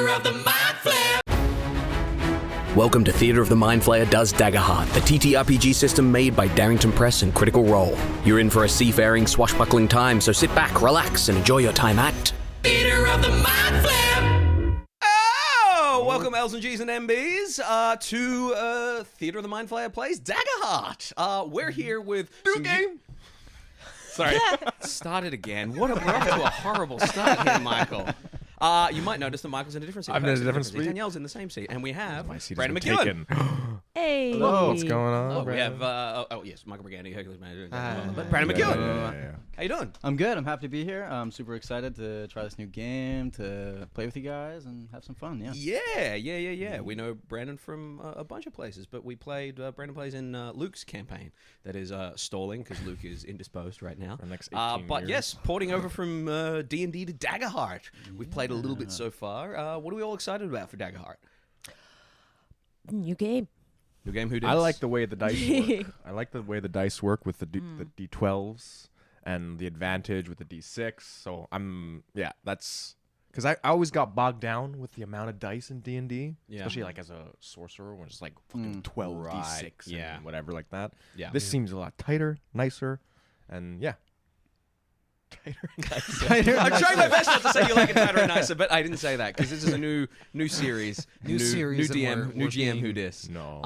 Theater of the Mind Flayer. Welcome to Theater of the Mind Flayer Does Daggerheart, the TTRPG system made by Darrington Press and Critical Role. You're in for a seafaring, swashbuckling time, so sit back, relax, and enjoy your time at Theater of the Mind Flayer. Oh, welcome L's and G's and MBs to Theater of the Mind Flayer Plays Daggerheart. We're here with some game. Sorry, started again. We're off to a horrible start here, Michael. You might notice that Michael's in a different seat. I'm in a different seat. Danielle's in the same seat, and we have My seat Brandon has been McEwan. taken. Hey. Hello, what's going on? Oh, we Brandon? have yes, Michael Briganti, Hercules Mayes, Brandon McEwan. Yeah. How you doing? I'm good. I'm happy to be here. I'm super excited to try this new game, to play with you guys, and have some fun. Yeah. Yeah. We know Brandon from a bunch of places, but we played. Brandon plays in Luke's campaign that is stalling because Luke is indisposed right now. For the next 18 but years. yes, porting over from D&D to Daggerheart. We've played a little bit so far. What are we all excited about for Daggerheart? New game. New game. Who did? I like the way the dice work. I like the way the dice work with the D12s and the advantage with the D6. So that's because I always got bogged down with the amount of dice in D&D, especially like as a sorcerer when it's like fucking 12 D6 and whatever like that. Yeah. This seems a lot tighter, nicer, and yeah. I'm trying my best not to say you like it tighter and nicer, but I didn't say that because this is a new series, new DM, new GM who dis. No.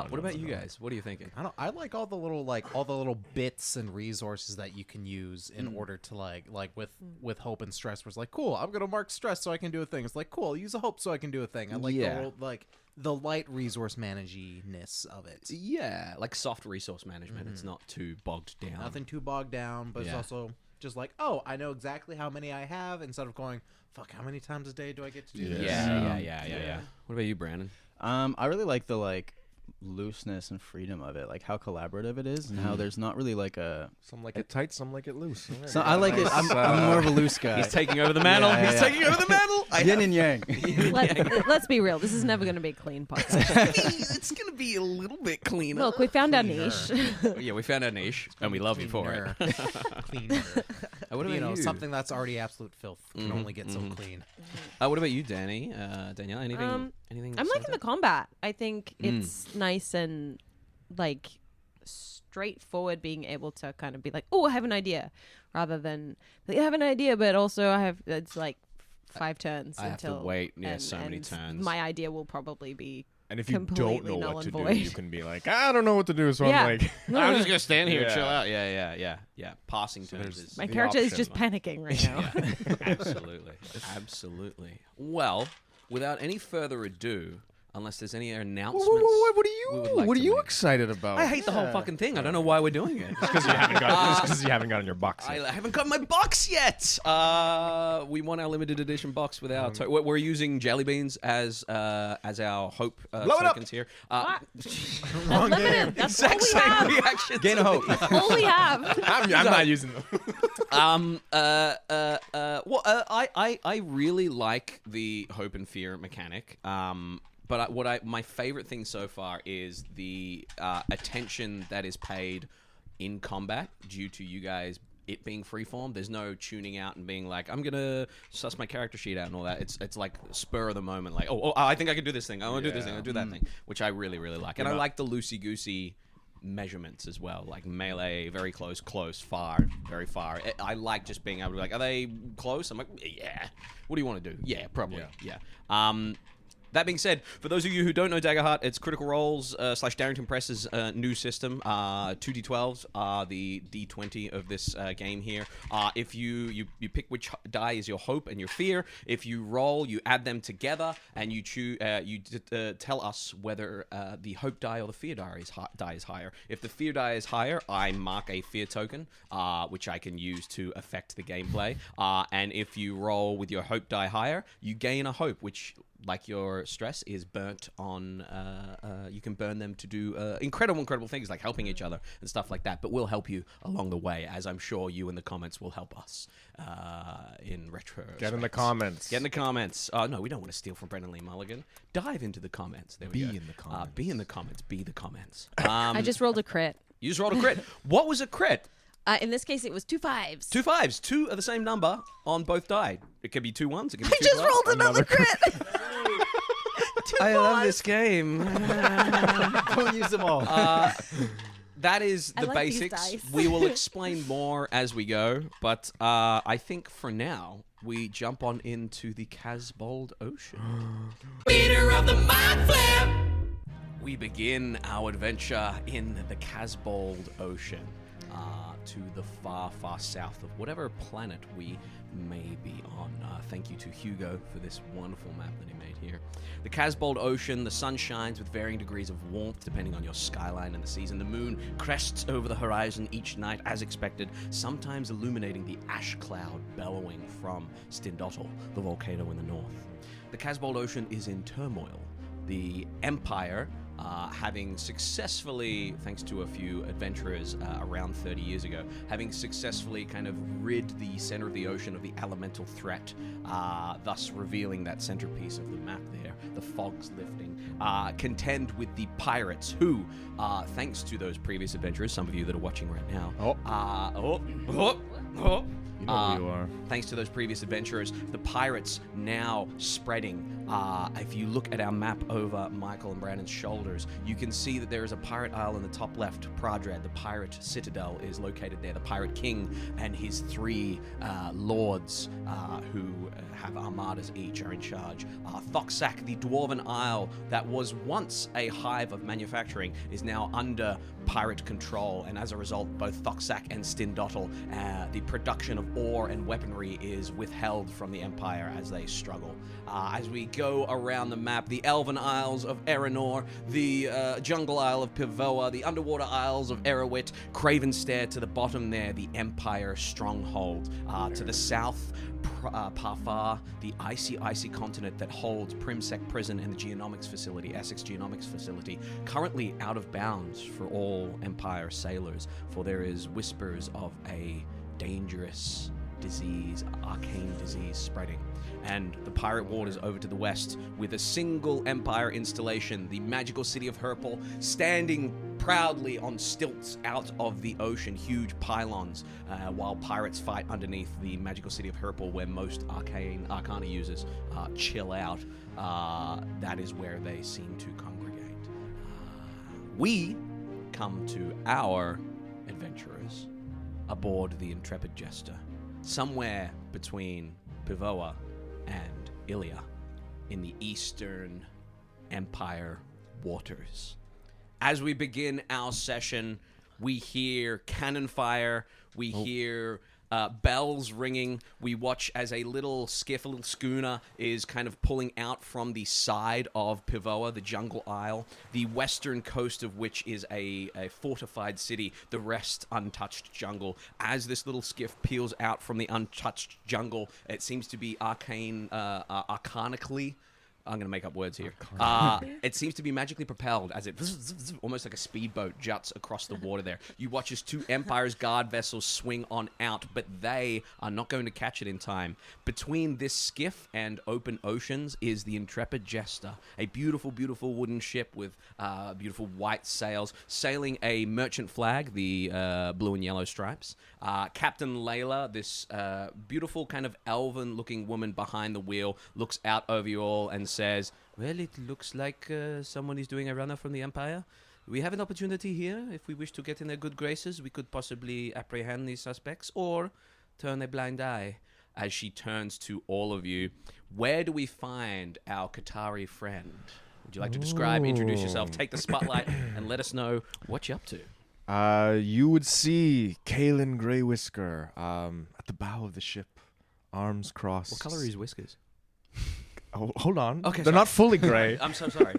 What about you guys? What are you thinking? I like all the little bits and resources that you can use in order to like with hope and stress. Where it's like, cool, I'm gonna mark stress so I can do a thing. It's like, cool, use a hope so I can do a thing. I like the light resource managiness of it. Yeah, like soft resource management. It's not too bogged down. Nothing too bogged down, but it's also just like, oh, I know exactly how many I have instead of going, fuck, how many times a day do I get to do this? Yeah. What about you, Brandon? I really like the looseness and freedom of it, like how collaborative it is, and how there's not really like a. Some like it tight, some like it loose. So I like it. I'm more of a loose guy. He's taking over the mantle. Yeah. He's taking over the mantle. Yin and yang. Let's be real. This is never going to be a clean podcast. It's gonna be a little bit cleaner. Look, we found our niche. Yeah, we found our niche, and we love you for it. Cleaner. What about you? Something that's already absolute filth can only get so clean. What about you, Danny? Danielle, anything? I'm liking the combat. I think it's nice and like straightforward, being able to kind of be like, oh, I have an idea, rather than I have an idea, but also it's like 5 turns. I have to wait. Yeah, so many turns. My idea will probably be. And if you don't know what to do, void. you can be like, I don't know what to do, so I'm like, I'm just gonna stand here and Yeah. chill out. Yeah. Passing turns is My the character is option. just panicking right now. Absolutely. Well, without any further ado, unless there's any announcements, what we would like are to you make. excited about? I hate the whole fucking thing. I don't know why we're doing it. because you haven't gotten your box I yet. haven't got my box yet. We want our limited edition box with our. We're using jelly beans as our hope tokens here. What? Wrong Limited. game. That's all Exact we same have. reaction. Gain of hope. That's all we have. I'm not using them. I really like the hope and fear mechanic. But my favorite thing so far is the attention that is paid in combat due to you guys it being freeform. There's no tuning out and being like, I'm gonna suss my character sheet out and all that. It's like spur of the moment, like, oh, I think I can do this thing. I want to do this thing. I want to do that thing, which I really, really like. And I like the loosey goosey measurements as well, like melee, very close, far, very far. I like just being able to be like, are they close? I'm like, yeah. What do you want to do? Yeah, probably. Yeah. That being said, for those of you who don't know Daggerheart, it's Critical Role's / Darrington Press's new system. 2d12s are the d20 of this game here. If you pick which die is your hope and your fear. If you roll, you add them together, and you choose. Tell us whether the hope die or the fear die is higher. If the fear die is higher, I mark a fear token, which I can use to affect the gameplay. And if you roll with your hope die higher, you gain a hope, which, like your stress, is burnt on. You can burn them to do incredible things like helping each other and stuff like that. But we'll help you along the way, as I'm sure you in the comments will help us in retro. Get in the comments. Get in the comments. No, we don't want to steal from Brendan Lee Mulligan. Dive into the comments. There we go. Be in the comments. Be in the comments. Be the comments. I just rolled a crit. You just rolled a crit. What was a crit? In this case, it was 2 5s. 2 5s. 2 are the same number on both die. It could be 2 1s. It could be I just rolled another crit. I love this game. Don't use them all. That is I the like these basics. dice. We will explain more as we go, but I think for now we jump on into the Casbald Ocean. Leader of the Mind Flip. We begin our adventure in the Casbald Ocean, to the far, far south of whatever planet we may be on. Thank you to Hugo for this wonderful map that he made here. The Casbald Ocean, the sun shines with varying degrees of warmth depending on your skyline and the season. The moon crests over the horizon each night as expected, sometimes illuminating the ash cloud bellowing from Stindotl, the volcano in the north. The Casbald Ocean is in turmoil. The Empire, having successfully, thanks to a few adventurers around 30 years ago, having successfully kind of rid the center of the ocean of the elemental threat, thus revealing that centerpiece of the map there, the fog's lifting, contend with the pirates who, thanks to those previous adventurers, some of you that are watching right now, You know who you are. thanks to those previous adventurers, the pirates now spreading. If you look at our map over Michael and Brandon's shoulders, you can see that there is a pirate isle in the top left. Pradrad, the pirate citadel, is located there. The pirate king and his three lords, who have armadas each, are in charge. Thoxak, the dwarven isle that was once a hive of manufacturing, is now under pirate control, and as a result, both Thoxak and Stindotl, the production of ore and weaponry is withheld from the Empire as they struggle. As we go around the map, the Elven Isles of Erenor, the Jungle Isle of Pivoa, the Underwater Isles of Erowit, Cravenstair to the bottom there, the Empire stronghold. To the south, Parfar, the icy continent that holds Primsec Prison and the Geonomics Facility, Essex Geonomics Facility, currently out of bounds for all Empire sailors, for there is whispers of a dangerous disease, arcane disease spreading. And the pirate waters over to the west with a single Empire installation, the magical city of Herpel, standing proudly on stilts out of the ocean, huge pylons, while pirates fight underneath the magical city of Herpel, where most arcana users chill out. That is where they seem to congregate. We come to our adventurers aboard the Intrepid Jester, somewhere between Pivoa and Ilia, in the Eastern Empire waters. As we begin our session, we hear cannon fire, we hear bells ringing. We watch as a little skiff, a little schooner, is kind of pulling out from the side of Pivoa, the Jungle Isle, the western coast of which is a fortified city, the rest untouched jungle. As this little skiff peels out from the untouched jungle, it seems to be arcanically, I'm going to make up words here. It seems to be magically propelled as it, almost like a speedboat, juts across the water there. You watch as two Empire's guard vessels swing on out, but they are not going to catch it in time. Between this skiff and open oceans is the Intrepid Jester, a beautiful, beautiful wooden ship with beautiful white sails, sailing a merchant flag, the blue and yellow stripes. Captain Layla, this beautiful kind of elven-looking woman behind the wheel, looks out over you all and says, "Well, it looks like someone is doing a runner from the Empire. We have an opportunity here. If we wish to get in their good graces, we could possibly apprehend these suspects or turn a blind eye." As she turns to all of you, where do we find our Qatari friend? Would you like to describe, introduce yourself, take the spotlight, and let us know what you're up to? You would see Kaelen Greywhisker at the bow of the ship, arms crossed. What color are his whiskers? Oh, hold on. Okay, They're sorry. not fully gray. I'm so sorry.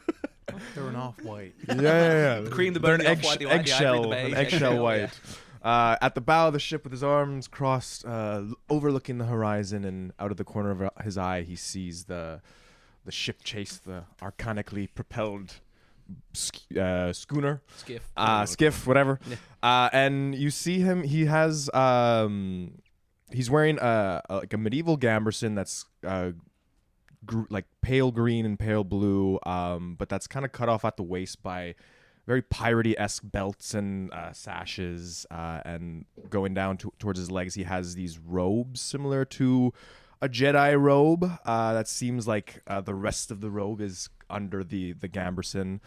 They're an off-white. Yeah. Cream, the They're bone, an the off-white, the white, the ivory, the beige, eggshell eggshell, white. At the bow of the ship with his arms crossed, overlooking the horizon, and out of the corner of his eye, he sees the ship chase the arcanically propelled schooner. Skiff, whatever. Yeah. And you see him, he has, he's wearing like a medieval gambeson that's like pale green and pale blue, but that's kind of cut off at the waist by very piratey-esque belts and sashes, and going down towards his legs, he has these robes similar to a Jedi robe that seems like the rest of the robe is under the gamberson.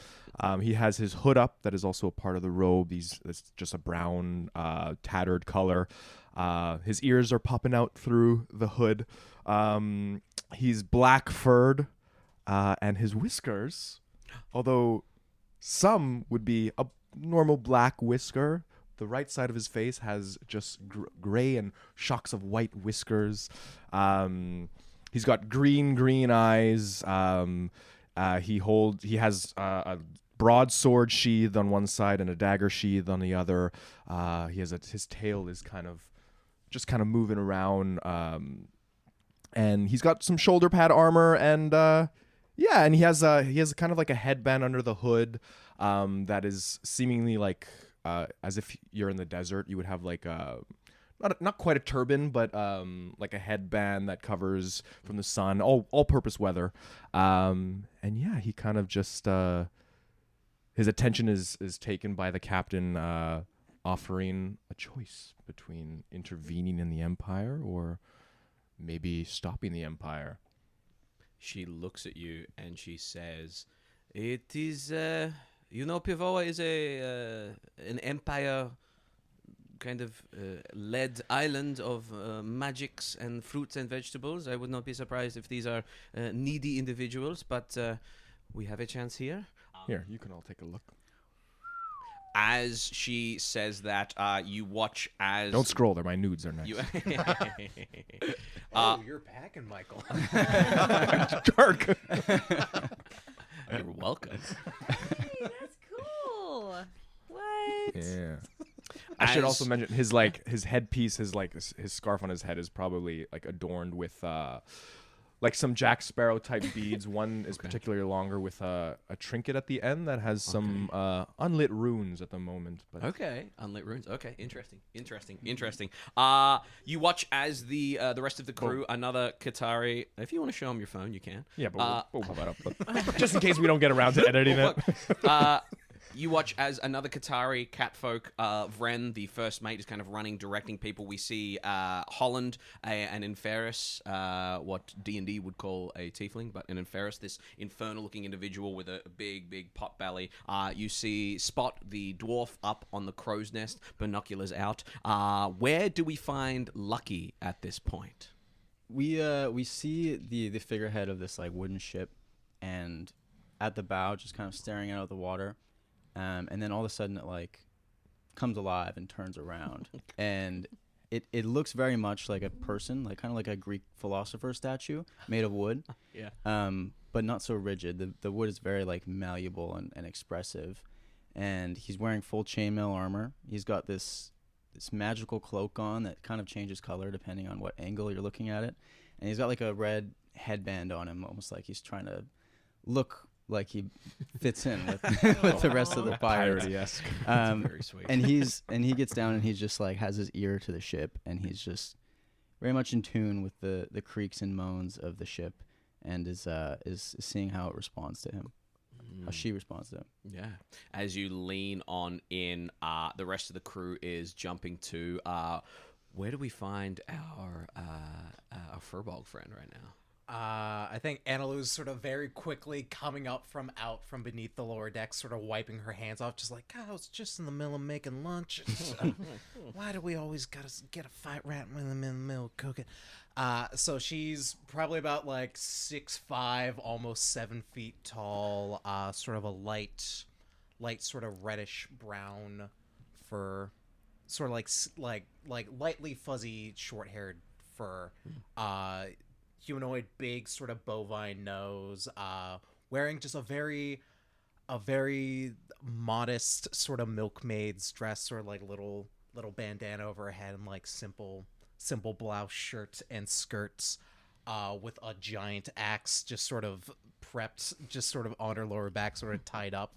He has his hood up that is also a part of the robe. It's just a brown tattered color. His ears are popping out through the hood. He's black furred, and his whiskers, although some would be a normal black whisker, the right side of his face has just gray and shocks of white whiskers. He's got green eyes. He has a broadsword sheathed on one side and a dagger sheathed on the other. His tail is kind of moving around, and he's got some shoulder pad armor, and and he has kind of like a headband under the hood that is seemingly like as if you're in the desert. You would have like not quite a turban, but like a headband that covers from the sun, all purpose weather. And yeah, he kind of just his attention is taken by the captain offering a choice between intervening in the Empire or maybe stopping the Empire. She looks at you and she says, "It is, Pivoa is an Empire kind of led island of magics and fruits and vegetables. I would not be surprised if these are needy individuals, but we have a chance here." Here, you can all take a look. As she says that, you watch as... Don't scroll there. My nudes are next. You're packing, Michael. Dark. You're welcome. Hey, that's cool. What? Yeah. I should also mention his headpiece, his scarf on his head is probably like adorned with like some Jack Sparrow type beads. One is particularly longer with a trinket at the end that has some unlit runes at the moment. But Okay, unlit runes. Okay, interesting. You watch as the rest of the crew, another Qatari. If you want to show them your phone, you can. yeah, but we'll pull that up. But just in case we don't get around to editing it. You watch as another Qatari catfolk, Vren, the first mate, is kind of running, directing people. We see Holland, an Inferis, what D&D would call a tiefling, but an Inferis, this infernal-looking individual with a big pot belly. You see Spot, the dwarf, up on the crow's nest, binoculars out. Where do we find Lucky at this point? We see the figurehead of this like wooden ship, and at the bow, just kind of staring out of the water. And then all of a sudden it like comes alive and turns around, and it looks very much like a person, like kind of like a Greek philosopher statue made of wood. Yeah. But not so rigid. The wood is very like malleable and expressive, and he's wearing full chainmail armor. He's got this magical cloak on that kind of changes color depending on what angle you're looking at it, and he's got like a red headband on him, almost like he's trying to look like he fits in with the rest of the pirates. Pirate-esque. Very sweet. And he gets down and he just like has his ear to the ship, and he's just very much in tune with the creaks and moans of the ship, and is seeing how it responds to him, how she responds to him. Yeah. As you lean on in, the rest of the crew is jumping to. Where do we find our furball friend right now? I think Analu's sort of very quickly coming up from beneath the lower deck, sort of wiping her hands off, just like, God, I was just in the middle of making lunch. Why do we always gotta get a fight right in the middle of cooking? So she's probably about like 6'5", almost 7 feet tall, sort of a light sort of reddish brown fur, sort of like lightly fuzzy short-haired fur. Humanoid, big sort of bovine nose, wearing just a very modest sort of milkmaid's dress, sort of like little bandana over her head, and like simple blouse shirt and skirts, with a giant axe just sort of prepped, just sort of on her lower back, sort of tied up.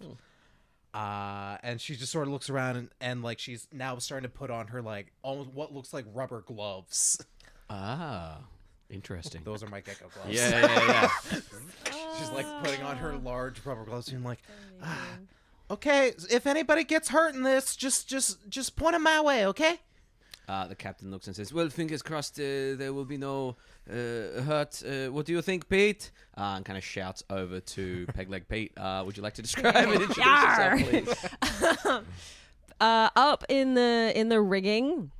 And she just sort of looks around and like she's now starting to put on her like almost what looks like rubber gloves. Interesting. Those are my gecko gloves. Yeah. She's like putting on her large rubber gloves and like, okay, if anybody gets hurt in this, just point them my way, okay? The captain looks and says, "Well, fingers crossed there will be no hurt. What do you think, Pete?" And kind of shouts over to Pegleg Pete. Would you like to describe and introduce yourself, please? Up in the rigging,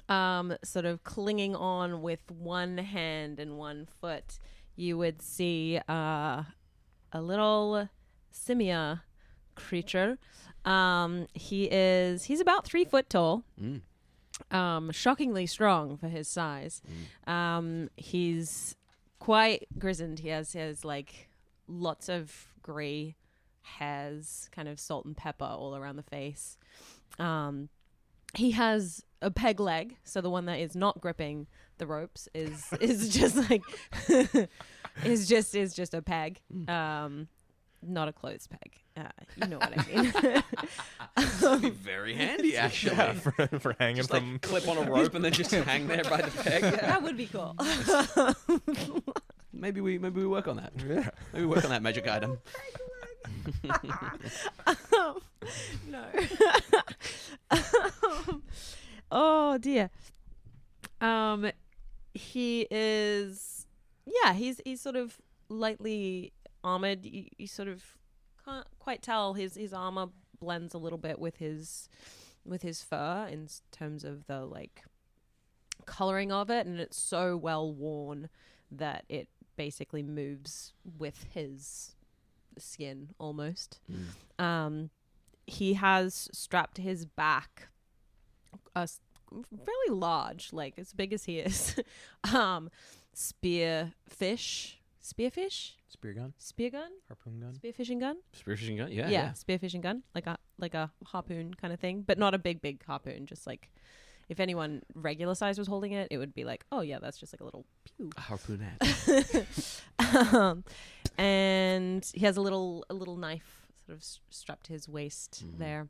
sort of clinging on with one hand and one foot, you would see a little simia creature. He's about 3 foot tall. Shockingly strong for his size. He's quite grizzled. He has like lots of gray hairs, kind of salt and pepper all around the face. He has a peg leg, so the one that is not gripping the ropes is just like is just a peg. Not a clothes peg. You know what I mean. That'd be very handy, actually. Yeah, for hanging Just from. like clip on a rope and then just hang there by the peg. That would be cool. Maybe we work on that. Yeah. Maybe work on that magic item. No. Oh dear. He is. Yeah, he's sort of lightly armored. You sort of can't quite tell his armor blends a little bit with his fur in terms of the like coloring of it, and it's so well worn that it basically moves with his skin almost. He has strapped to his back a fairly large, like as big as he is, spear gun, Harpoon gun. spearfishing gun. Spearfishing gun? Yeah. Yeah, spearfishing gun, like a harpoon kind of thing, but not a big harpoon. Just like if anyone regular size was holding it, it would be like, oh yeah, that's just like a little pew. A harpoonette. And he has a little knife sort of strapped to his waist there.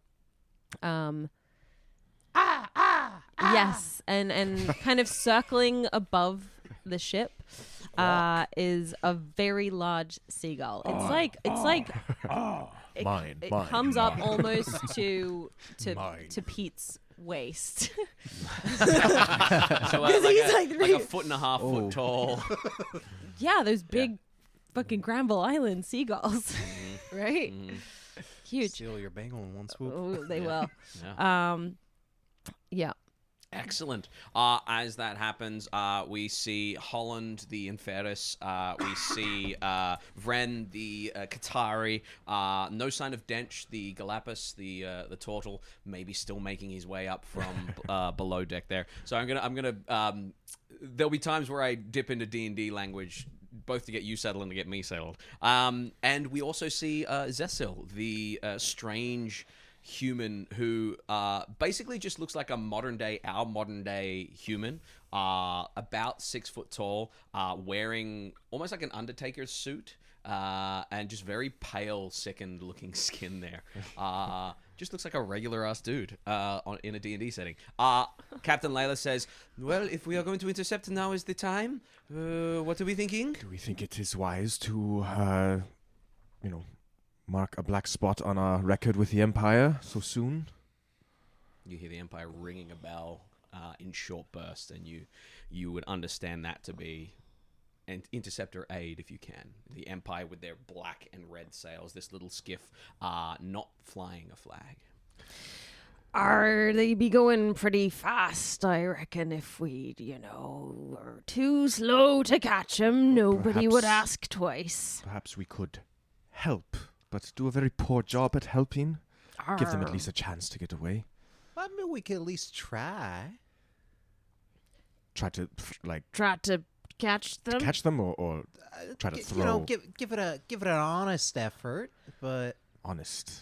Yes, and kind of circling above the ship is a very large seagull. It's like it comes up almost to Pete's waist. So like he's like a 1.5 foot tall. Yeah, those big fucking Granville Island seagulls, right? Huge. Seal your bangle in one swoop. Oh, they will. Yeah. Yeah. Excellent. As that happens, we see Holland the Inferus. We see Vren the Qatari. No sign of Dench the Galapus, the turtle, maybe still making his way up from below deck there. So I'm gonna. There'll be times where I dip into D&D language, both to get you settled and to get me settled. And we also see Zessil, the strange human who basically just looks like our modern day human, about 6 foot tall, wearing almost like an Undertaker's suit, and just very pale, sickened looking skin there. Just looks like a regular ass dude in a D&D setting. Captain Layla says, well, if we are going to intercept, now is the time. What are we thinking? Do we think it is wise to, mark a black spot on our record with the Empire so soon? You hear the Empire ringing a bell in short bursts, and you would understand that to be an interceptor aid if you can. The Empire with their black and red sails, this little skiff, not flying a flag. They be going pretty fast, I reckon. If we, are too slow to catch 'em, nobody would ask twice. Perhaps we could help, but do a very poor job at helping. Give them at least a chance to get away. I mean, we could at least try. Try to catch them. catch them, or try to throw. Give it an honest effort, but Honest.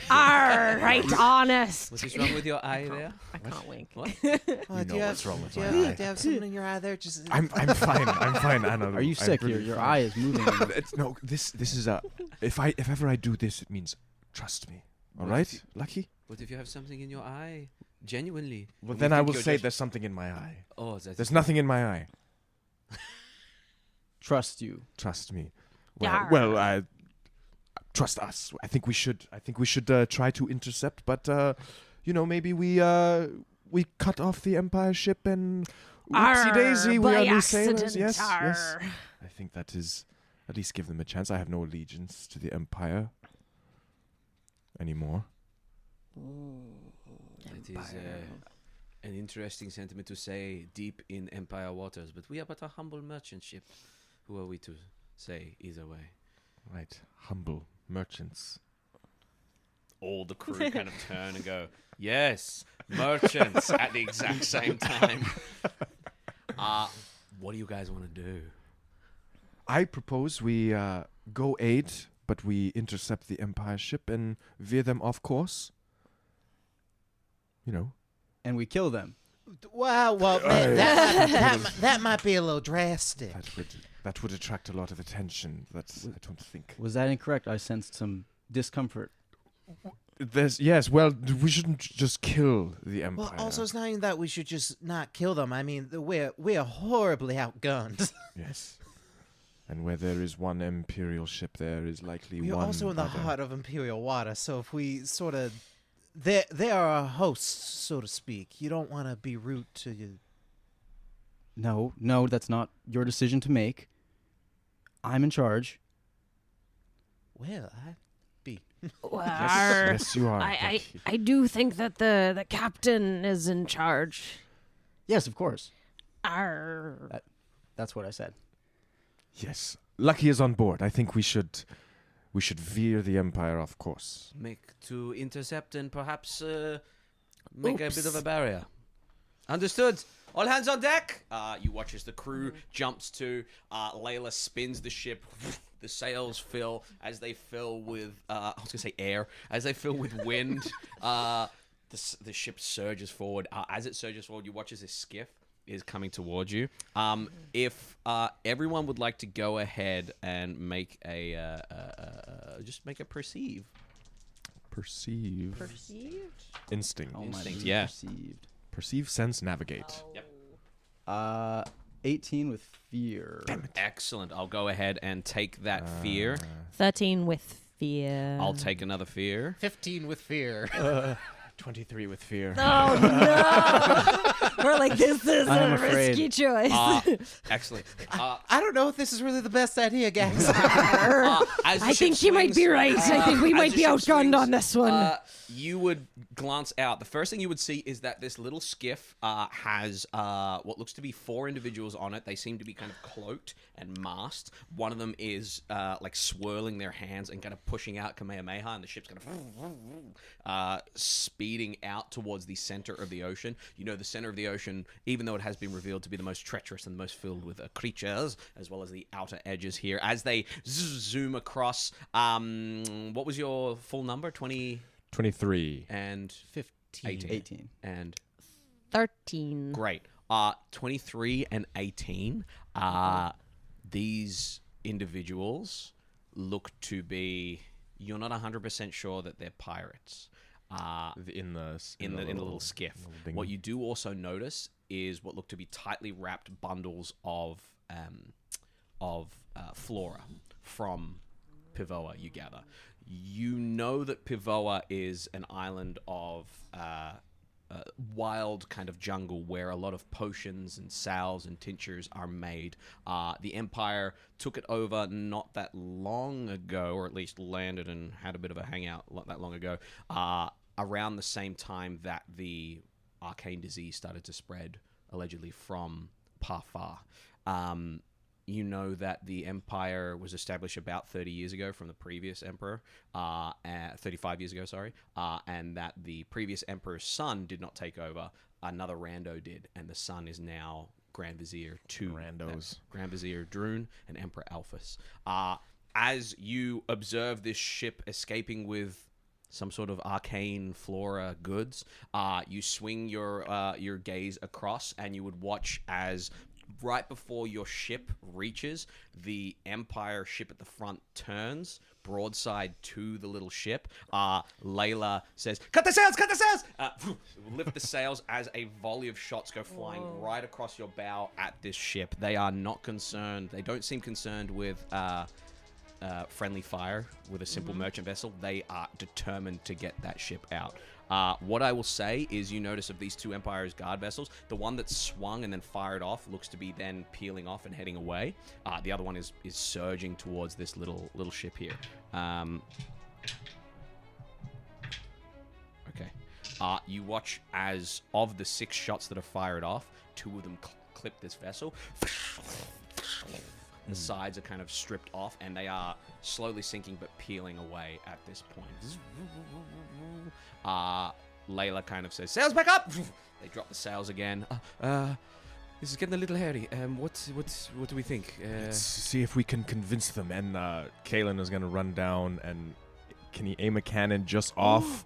Right, honest. What's wrong with your eye there? I can't wink. What? do know you what's have, wrong with do you my have, eye. do you have something in your eye there? Just I'm fine. I'm fine, Anna. Are you sick? Your eye is moving. It's no. This is a. If ever I do this, it means trust me. All right, Lucky. What if you have something in your eye? Genuinely. Well, We then I think will you're say just- there's something in my eye. Oh, that's There's nothing in my eye. Trust you. Trust me. Yar. Well, trust us. I think we should try to intercept, but maybe we we cut off the Empire ship and Arr, whoopsie daisy, we by are new sailors. accident, Yes, yes. arr. I think that is at least give them a chance. I have no allegiance to the Empire anymore. It is an interesting sentiment to say deep in Empire waters, but we are but a humble merchant ship. Who are we to say either way? Right, humble merchants. All the crew kind of turn and go, yes, merchants, at the exact same time. What do you guys want to do? I propose we go aid, but we intercept the Empire ship and veer them off course. You know. And we kill them. Well, man, that might be a little drastic. That would attract a lot of attention. I don't think. Was that incorrect? I sensed some discomfort. Well, we shouldn't just kill the Empire. Well, also, it's not even that we should just not kill them. I mean, we're horribly outgunned. Yes. And where there is one Imperial ship, there is likely We're one also in the other. heart of Imperial water, so if we sort of... They are our hosts, so to speak. You don't want to be rude to you. No, that's not your decision to make. I'm in charge. Well, I'd be... Well, Yes, you are. I do think that the captain is in charge. Yes, of course. Arr. That's what I said. Yes. Lucky is on board. I think we should veer the Empire off course. Make to intercept and perhaps make a bit of a Oops. barrier. Understood. All hands on deck. You watch as the crew jumps to. Layla spins the ship. The sails fill as they fill with I was gonna say air. As they fill with wind. The ship surges forward. As it surges forward, you watch as this skiff is coming towards you. If everyone would like to go ahead and make a just make a perceive. Perceive. Perceived? Instinct. Instinct, yeah. Perceived. Perceive, sense, navigate. Yep. 18 with fear. Excellent. I'll go ahead and take that fear. 13 with fear. I'll take another fear. 15 with fear. 23 with fear. Oh no! We're like, this is I'm a afraid. risky choice. Excellent. I don't know if this is really the best idea, guys. I think you might be right. I think we might be outgunned on this one. You would glance out. The first thing you would see is that this little skiff has what looks to be 4 individuals on it. They seem to be kind of cloaked and masked. One of them is like swirling their hands and kind of pushing out Kamehameha, and the ship's kind of speeding out towards the center of the ocean. You know, the center of the ocean, even though it has been revealed to be the most treacherous and the most filled with creatures, as well as the outer edges here, as they zoom across. What was your full number? 20... 23. And 15. 18. And 13. great. 23 and 18. These individuals look to be. You're not 100% sure that they're pirates. In the little skiff. dinghy. What you do also notice is what look to be tightly wrapped bundles of flora from Pivoa. You gather. You know that Pivoa is an island of wild kind of jungle where a lot of potions and salves and tinctures are made. The Empire took it over not that long ago, or at least landed and had a bit of a hangout not that long ago, around the same time that the arcane disease started to spread, allegedly from Parfar. You know that the Empire was established about 30 years ago from the previous emperor, 35 years ago, sorry, and that the previous emperor's son did not take over. Another Rando did, and the son is now Grand Vizier to Randos. Grand Vizier Droon and Emperor Alphys. As you observe this ship escaping with some sort of arcane flora goods, you swing your gaze across, and you would watch as right before your ship reaches, the Empire ship at the front turns broadside to the little ship. Layla says, "Cut the sails! Cut the sails!" Lift the sails as a volley of shots go flying right across your bow at this ship. They are not concerned. They don't seem concerned with friendly fire with a simple merchant vessel, they are determined to get that ship out. What I will say is you notice of these two Empire's guard vessels, the one that swung and then fired off looks to be then peeling off and heading away. The other one is surging towards this little ship here. Okay. You watch as of the 6 shots that are fired off, 2 of them clip this vessel. The sides are kind of stripped off, and they are slowly sinking but peeling away at this point. Layla kind of says, "Sails back up!" They drop the sails again. This is getting a little hairy. What do we think? Let's see if we can convince them. And Kaelen is going to run down, and can he aim a cannon just off,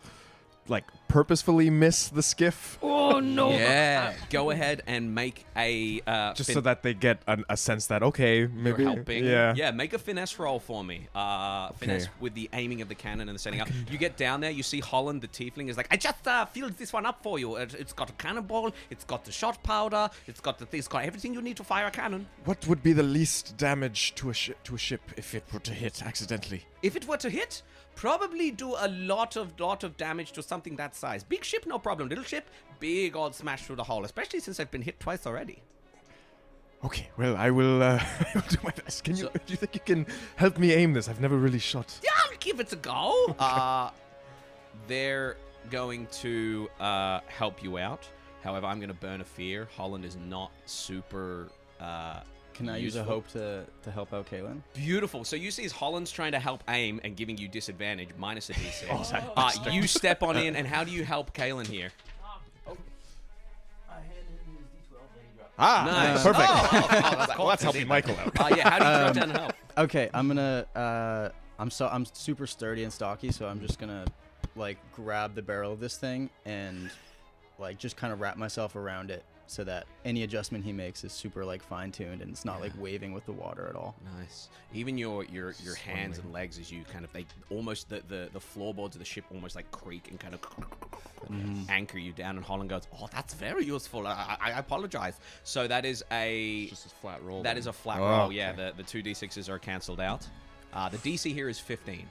like purposefully miss the skiff? Oh no! Yeah, go ahead and make a Just so that they get a sense that, okay, maybe. you're helping. Yeah. Make a finesse roll for me. Finesse with the aiming of the cannon and the setting up. You get down there, you see Holland, the tiefling, is like, I just filled this one up for you. It's got a cannonball, it's got the shot powder, it's got everything you need to fire a cannon. What would be the least damage to a ship if it were to hit accidentally? If it were to hit, probably do a lot of damage to something that size. Big ship, no problem. Little ship, big old smash through the hull, especially since I've been hit twice already. Okay, well, I will do my best. Do you think you can help me aim this? I've never really shot. Yeah, I'll give it a go. They're going to help you out. However, I'm going to burn a fear. Holland is not super... Can I use a hope to help out Kaelen? Beautiful. So you see as Holland's trying to help aim and giving you disadvantage, minus a d6. You step on in, and how do you help Kaelen here? Nice. Perfect. That's cool. That's helping Michael out. Yeah, how do you drop down and help? Okay, I'm gonna. I'm super sturdy and stocky, so I'm just gonna like grab the barrel of this thing and like just kind of wrap myself around it, so that any adjustment he makes is super like fine-tuned and it's not like waving with the water at all. Nice. Even your hands and legs, as you kind of, they almost, the floorboards of the ship almost like creak and kind of anchor you down, and Holland goes, "Oh, that's very useful. I apologize." So that is Just a flat roll. that is a flat roll. Yeah, the 2d6s are cancelled out. The DC here is 15.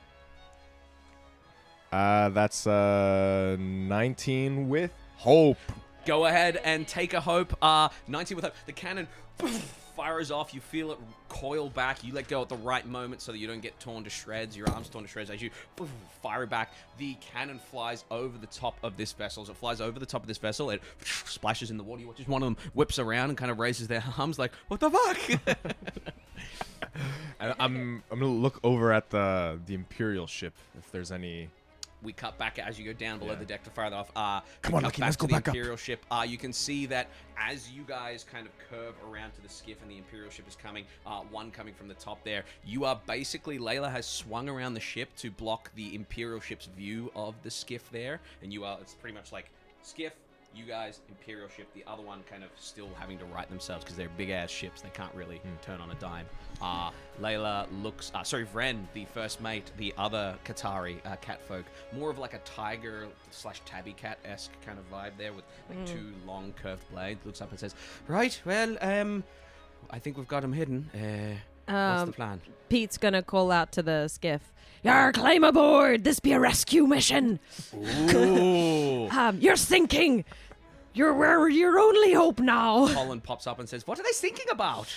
That's 19 with hope. Go ahead and take a hope. 19 with hope. The cannon fires off. You feel it coil back. You let go at the right moment so that you don't get torn to shreds. Your arm's torn to shreds as you fire it back. The cannon flies over the top of this vessel. As it flies over the top of this vessel, it splashes in the water. You watch as one of them whips around and kind of raises their arms like, "What the fuck?" And I'm gonna look over at the Imperial ship if there's any. We cut back as you go down below the deck to fire that off. Come on, Lucky, let's go back up. The Imperial ship. You can see that as you guys kind of curve around to the skiff and the Imperial ship is coming, one coming from the top there, you are basically, Layla has swung around the ship to block the Imperial ship's view of the skiff there, and it's pretty much like skiff, you guys, Imperial ship, the other one kind of still having to right themselves because they're big-ass ships. They can't really turn on a dime. Layla looks... Vren, the first mate, the other Qatari catfolk, more of like a tiger/tabby cat-esque kind of vibe there with like 2 long curved blades, looks up and says, "Right, well, I think we've got him hidden. What's the plan?" Pete's gonna call out to the skiff. "Yar, climb aboard! This be a rescue mission! Ooh. You're sinking! We're your only hope now!" Holland pops up and says, "What are they thinking about?"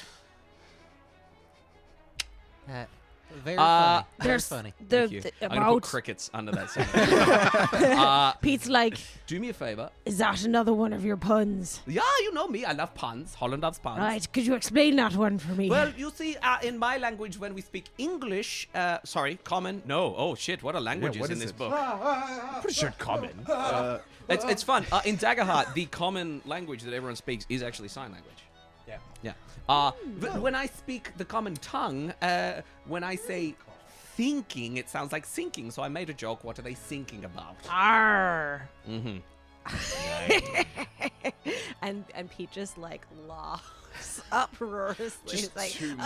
Very funny. Very There's funny. Thank you. I'm gonna put about crickets under that sentence. Pete's like, Do me a favor. "Is that another one of your puns?" Yeah, you know me. I love puns. Holland loves puns. Right, could you explain that one for me? Well, you see, in my language, when we speak English, common. No, oh shit, what a language what is in is this it? book. Pretty sure common. It's fun. In Daggerheart, the common language that everyone speaks is actually sign language. Yeah. When I speak the common tongue, when I say thinking, it sounds like sinking. So I made a joke. What are they thinking about? Arr. Mm-hmm. and Pete just like laughs uproariously. He's like, You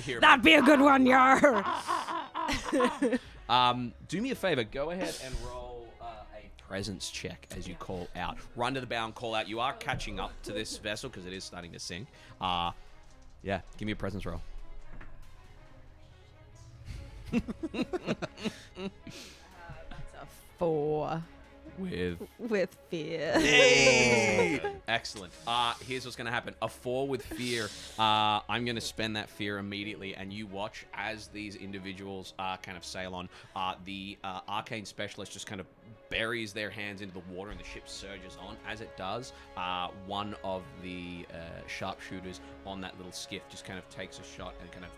hear "That'd be a good one, yar." Do me a favor. Go ahead and roll a presence check as you call out. Run to the bow and call out. You are catching up to this vessel because it is starting to sink. Give me a presence roll. That's a 4 with fear. Excellent. Here's what's going to happen. A 4 with fear. I'm going to spend that fear immediately, and you watch as these individuals kind of sail on. The arcane specialist just kind of buries their hands into the water, and the ship surges on. As it does, one of the sharpshooters on that little skiff just kind of takes a shot and kind of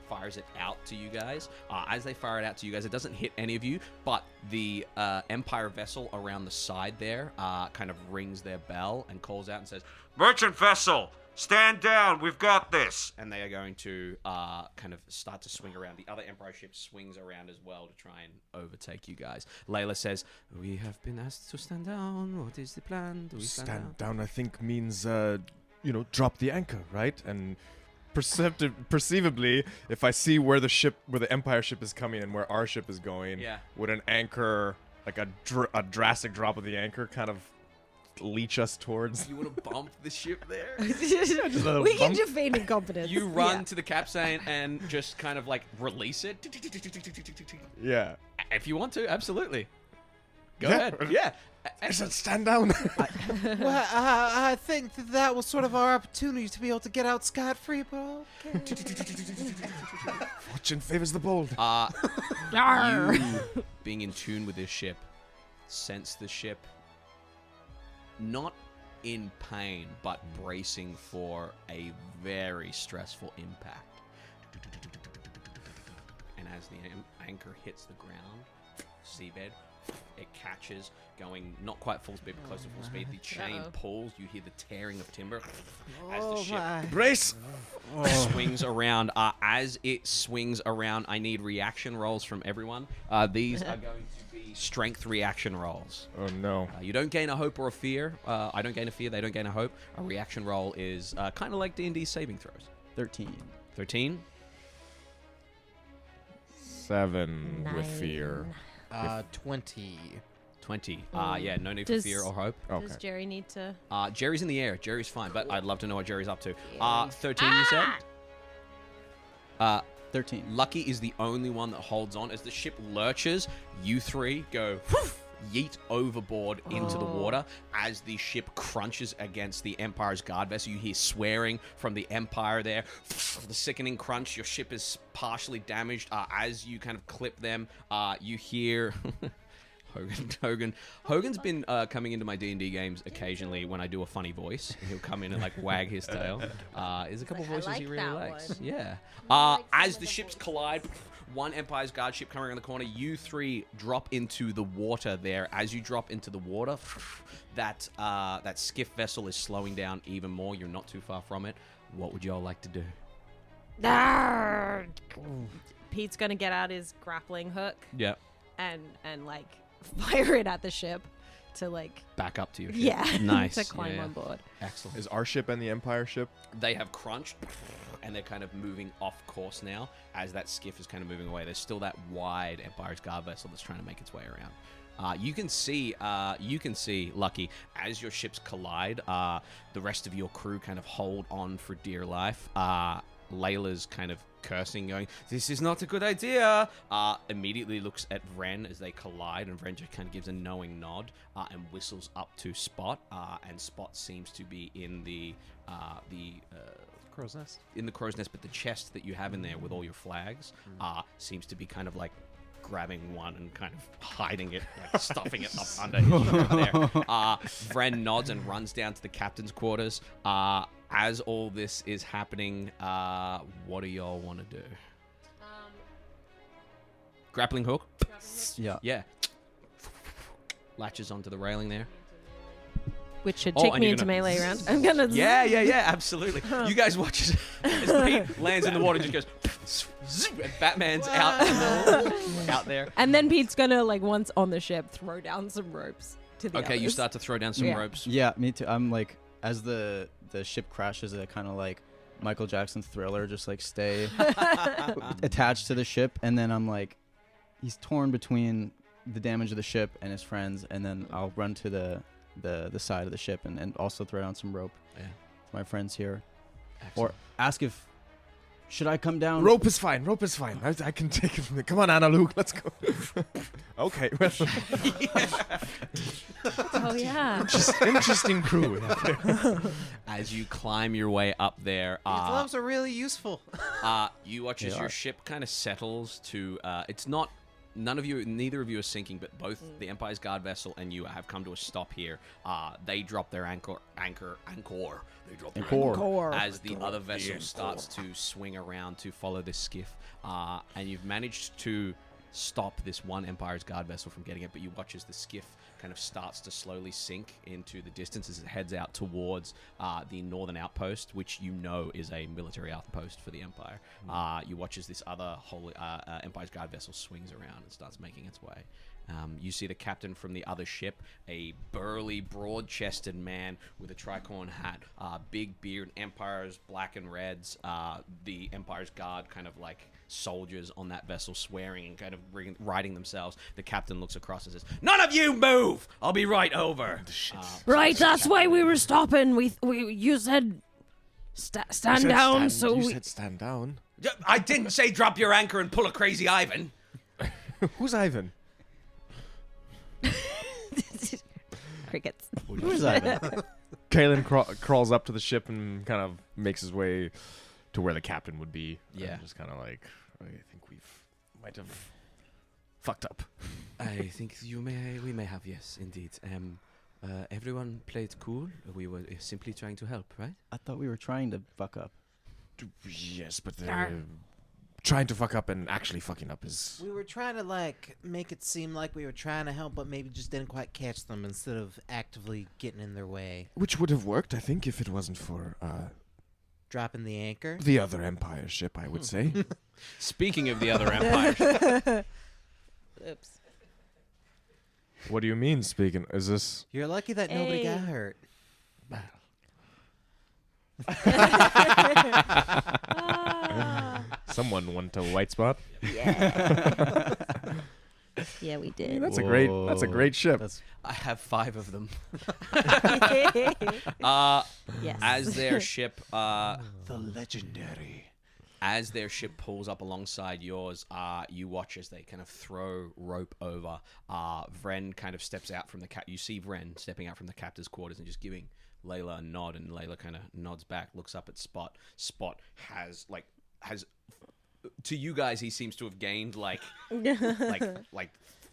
fires it out to you guys. As they fire it out to you guys, it doesn't hit any of you, but the Empire vessel around the side there kind of rings their bell and calls out and says, "Merchant vessel, stand down, we've got this." And they are going to kind of start to swing around. The other Empire ship swings around as well to try and overtake you guys. Layla says, "We have been asked to stand down. What is the plan? Do we stand down, I think, means, drop the anchor, right? And perceivably, if I see where the Empire ship is coming and where our ship is going, would an anchor, like a drastic drop of the anchor, kind of leech us towards? You want to bump the ship there? We can just feign incompetence. You run to the capstan and just kind of like release it. Yeah. If you want to, absolutely. Go ahead. Yeah. I said stand down. Well, I think that was sort of our opportunity to be able to get out scot-free, but okay. Fortune favors the bold. You, being in tune with this ship, sense the ship not in pain, but bracing for a very stressful impact. And as the anchor hits the ground, seabed, it catches, going not quite full speed, but close to full speed. The chain pulls. You hear the tearing of timber as the ship brace swings around. As it swings around, I need reaction rolls from everyone. These are going to be strength reaction rolls. Oh no! You don't gain a hope or a fear. I don't gain a fear. They don't gain a hope. A reaction roll is kind of like D&D saving throws. 13. 13. 7 with fear. 20. 20. Yeah, no need for Does- fear or hope. Okay. Does Jerry need to? Jerry's in the air. Jerry's fine, but I'd love to know what Jerry's up to. 13, you said? 13. Lucky is the only one that holds on. As the ship lurches, you three go yeet overboard into the water. As the ship crunches against the Empire's guard vessel, you hear swearing from the Empire there. The sickening crunch. Your ship is partially damaged. As you kind of clip them, you hear... Hogan's been coming into my D&D games occasionally when I do a funny voice. He'll come in and like wag his tail. There's a couple Like, I voices like he really that likes. one. Yeah. like As some the of the ships collide, one Empire's guard ship coming around the corner, you three drop into the water there. As you drop into the water, that skiff vessel is slowing down even more. You're not too far from it. What would y'all like to do? Pete's gonna get out his grappling hook Yeah. and like fire it at the ship to like Back up to your ship. yeah Nice. to climb Yeah. on board. Excellent. Is our ship and the Empire ship? They have crunched, and they're kind of moving off course now as that skiff is kind of moving away. There's still that wide Empire's guard vessel that's trying to make its way around. You can see, Lucky, as your ships collide, the rest of your crew kind of hold on for dear life. Layla's kind of cursing, going, "This is not a good idea." Immediately looks at Vren as they collide, and Vren just kind of gives a knowing nod and whistles up to Spot. And Spot seems to be in the Crow's nest. in the crow's nest, but the chest that you have in there with all your flags seems to be kind of like grabbing one and kind of hiding it, like stuffing it up under his shirt there. Vren nods and runs down to the captain's quarters. As all this is happening, what do y'all want to do? Grappling hook? Yeah. Yeah. Latches onto the railing there. Which should Oh, take and me you're into gonna- melee round. I'm gonna Yeah, absolutely. You guys watch as Pete lands in the water and just goes, and Batman's out there. And then Pete's gonna like once on the ship throw down some ropes to the Okay, you others. start to throw down some Yeah. ropes. Yeah, me too. I'm like, as the ship crashes, I kind of like Michael Jackson's Thriller, just like stay attached to the ship, and then I'm like, he's torn between the damage of the ship and his friends, and then I'll run to the side of the ship and also throw down some rope Yeah. to my friends here, Excellent. or ask if Should I come down? Rope is fine. I can take it from there. Come on, Anna Luke, let's go. Okay. Well, Oh yeah. interesting crew. As you climb your way up there, Gloves are really useful. you watch as your ship kind of settles to. It's not. Neither of you are sinking, but both the Empire's Guard vessel and you have come to a stop here. They drop their anchor. They drop their anchor as the other vessel starts to swing around to follow this skiff. And you've managed to stop this one Empire's Guard vessel from getting it, but you watch as the skiff kind of starts to slowly sink into the distance as it heads out towards the northern outpost, which you know is a military outpost for the Empire. You watch as this other Empire's Guard vessel swings around and starts making its way. You see the captain from the other ship, a burly, broad-chested man with a tricorn hat, big beard, Empire's black and reds, the Empire's Guard kind of like soldiers on that vessel swearing and kind of righting themselves. The captain looks across and says, "None of you move! I'll be right over." Right, that's why we were stopping. You said stand down, so You we... said stand down. I didn't say drop your anchor and pull a crazy Ivan. Who's Ivan? Crickets. Who's Ivan? Kaelen crawls up to the ship and kind of makes his way to where the captain would be. Yeah. And just kind of like, I think might have fucked up. I think we may have, yes, indeed. Everyone played cool. We were simply trying to help, right? I thought we were trying to fuck up. Yes, but trying to fuck up and actually fucking up is... We were trying to like make it seem like we were trying to help, but maybe just didn't quite catch them instead of actively getting in their way. Which would have worked, I think, if it wasn't for Dropping the anchor. the other Empire ship, I would say. Speaking of the other empires, Oops. What do you mean, speaking? Is this... You're lucky that nobody got hurt. Someone went to a white spot? Yeah. Yeah, we did. That's a great ship. I have 5 of them. Yes. As their ship, The legendary. as their ship pulls up alongside yours, you watch as they kind of throw rope over. Vren kind of steps out from the You see Vren stepping out from the captain's quarters and just giving Layla a nod, and Layla kind of nods back, looks up at Spot. Spot has to you guys, he seems to have gained like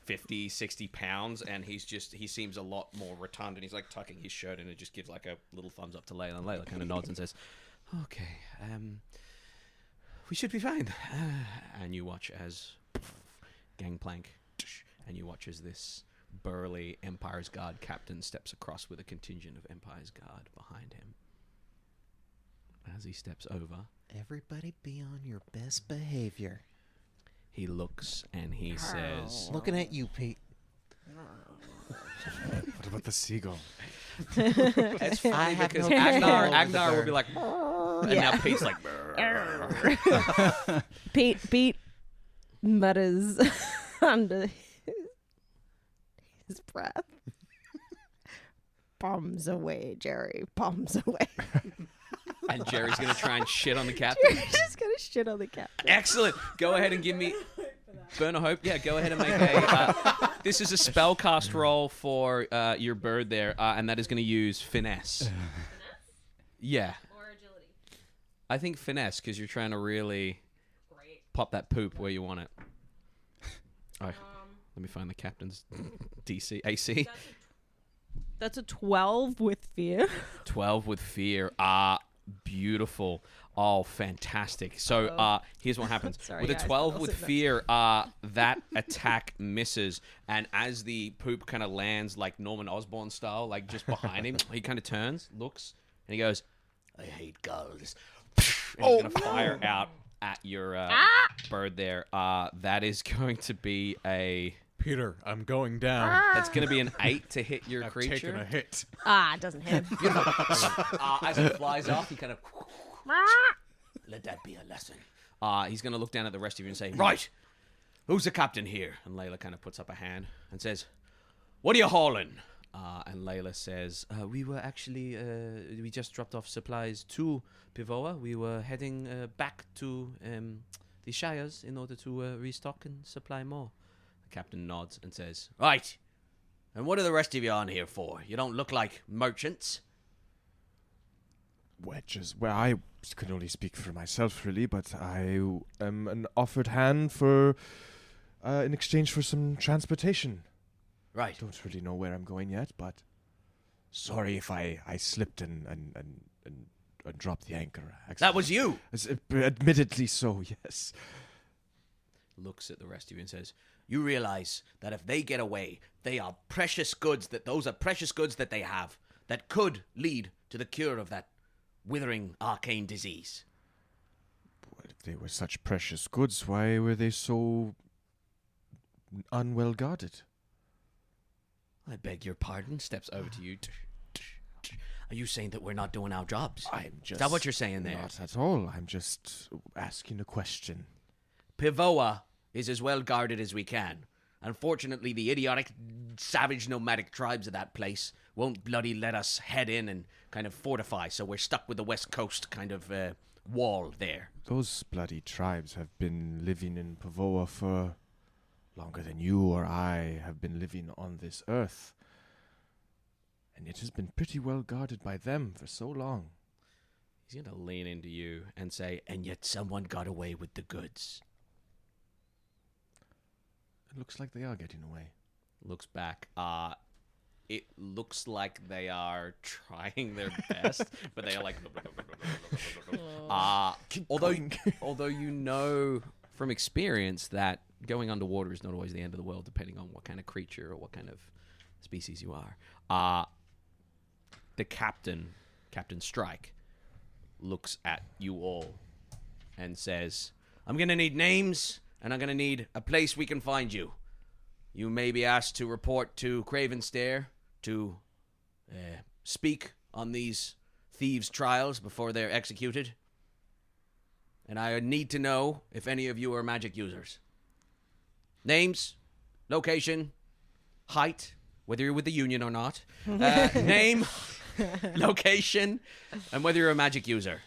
50, 60 pounds, and he seems a lot more rotund, and he's like tucking his shirt in and just gives like a little thumbs up to Layla, and Layla kind of nods and says, "Okay, we should be fine." And you watch as gangplank, and you watch as this burly Empire's Guard captain steps across with a contingent of Empire's Guard behind him. As he steps over, Everybody be on your best behavior. he looks and he says, Looking at you, Pete. What about the seagull? "It's I funny have because no control over the Agnar will bird." be like, and now Pete's like, Pete mutters under his breath. Bombs away, Jerry. Bombs away. and Jerry's gonna try and shit on the captain. Jerry's just gonna shit on the captain. Excellent. Go ahead and give me Burn a Hope. Yeah, go ahead and make a. This is a spellcast roll for your bird there, and that is going to use finesse. Yeah. Or agility. I think finesse, because you're trying to really pop that poop where you want it. Let me find the captain's DC AC. That's a 12 with fear. 12 with fear. Beautiful. Oh, fantastic. So here's what happens. Sorry, with a guys, 12 but with also fear, that attack misses. And as the poop kind of lands like Norman Osborn style, like just behind him, he kind of turns, looks, and he goes, "I hate gulls." And he's going to fire out at your bird there. That is going to be a... Peter, I'm going down. That's going to be an 8 to hit your I've creature. taken a hit. It doesn't hit. As it flies off, he kind of... Let that be a lesson. He's going to look down at the rest of you and say, "Right, who's the captain here?" And Layla kind of puts up a hand and says, "What are you hauling?" And Layla says, we were actually, we just dropped off supplies to Pivoa. We were heading back to the Shires in order to restock and supply more. The captain nods and says, right. And what are the rest of you on here for? You don't look like merchants. Well, I can only speak for myself, really, but I am an offered hand for in exchange for some transportation. Right. Don't really know where I'm going yet, but sorry if I slipped and dropped the anchor. That was you. Admittedly so, yes. Looks at the rest of you and says, you realize that if they get away, they are precious goods, that those are precious goods that they have that could lead to the cure of that withering arcane disease. But if they were such precious goods, why were they so unwell guarded? I beg your pardon. Steps over to you. Are you saying that we're not doing our jobs? Is that what you're saying there? Not at all. I'm just asking a question. Pivoa is as well guarded as we can. Unfortunately, the idiotic, savage, nomadic tribes of that place won't bloody let us head in and kind of fortify, so we're stuck with the west coast kind of wall there. Those bloody tribes have been living in Pivoa for longer than you or I have been living on this earth. And it has been pretty well guarded by them for so long. He's going to lean into you and say, and yet someone got away with the goods. It looks like they are getting away. Looks back. It looks like they are trying their best, but they are like... although you know from experience that going underwater is not always the end of the world, depending on what kind of creature or what kind of species you are. The Captain Strike, looks at you all and says, I'm going to need names, and I'm going to need a place we can find you. You may be asked to report to Craven Stair to speak on these thieves' trials before they're executed. And I need to know if any of you are magic users. Names, location, height, whether you're with the Union or not, name, location, and whether you're a magic user.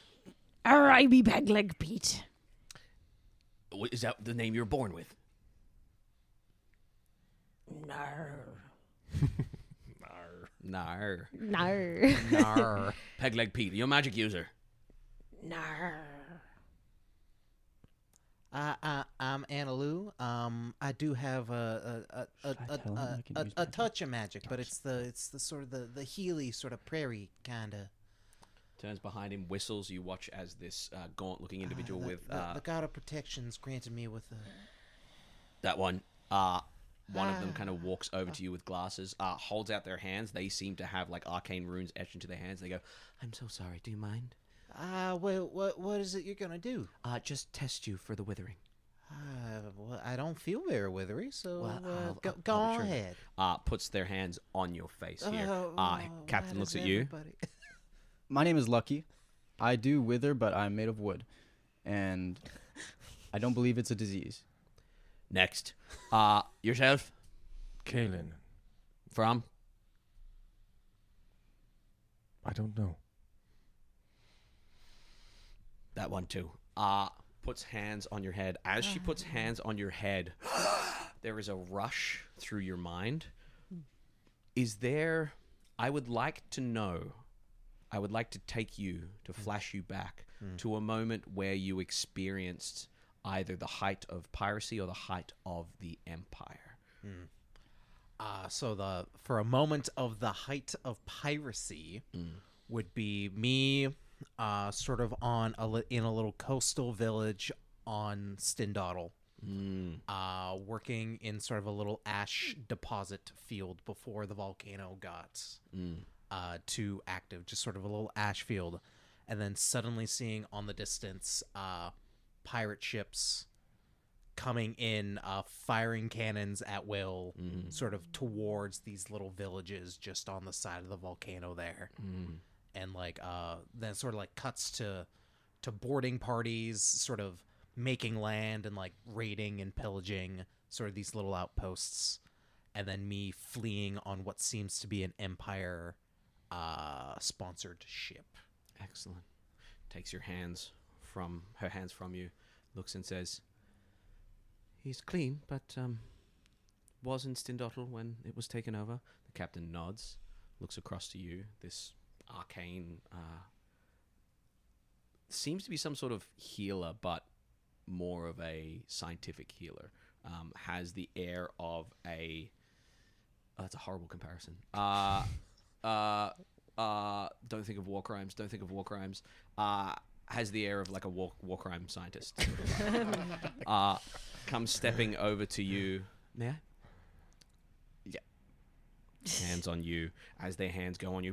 I be Bagleg Pete. Is that the name you were born with? Nar. Nar. Nar. Nar. Pegleg Pete, you're a magic user. Nar. I'm Anna Lou. I do have a touch of magic, but it's the sort of the Healy sort of prairie kind of. Turns behind him, whistles. You watch as this gaunt-looking individual with the god of protections granted me with that one. One of them kind of walks over to you with glasses, holds out their hands. They seem to have like arcane runes etched into their hands. They go, "I'm so sorry. Do you mind?" Well, what is it you're gonna do? Just test you for the withering. Well, I don't feel very withery, so Well, go I'll be sure. ahead. Puts their hands on your face here. Captain why looks does at you. everybody- My name is Lucky. I do wither, but I'm made of wood. And I don't believe it's a disease. Next. Yourself? Kaelen, From? I don't know. That one too. Puts hands on your head. As she puts hands on your head, there is a rush through your mind. Is there... I would like to know... I would like to take you, to flash you back to a moment where you experienced either the height of piracy or the height of the Empire. So for a moment of the height of piracy would be me sort of in a little coastal village on Stindottle. Working in sort of a little ash deposit field before the volcano got too active, just sort of a little ash field, and then suddenly seeing on the distance pirate ships coming in, firing cannons at will, sort of towards these little villages just on the side of the volcano there. And like then sort of like cuts to boarding parties sort of making land and like raiding and pillaging sort of these little outposts. and then me fleeing on what seems to be an Empire sponsored ship. Excellent. Takes her hands from you, looks and says, "He's clean, but was in Stindottle when it was taken over." The captain nods, looks across to you. This arcane seems to be some sort of healer, but more of a scientific healer. Has the air of a... Oh, that's a horrible comparison. Don't think of war crimes. Has the air of like a war crime scientist. Comes stepping over to you. May I? Yeah. Hands on you. As their hands go on you.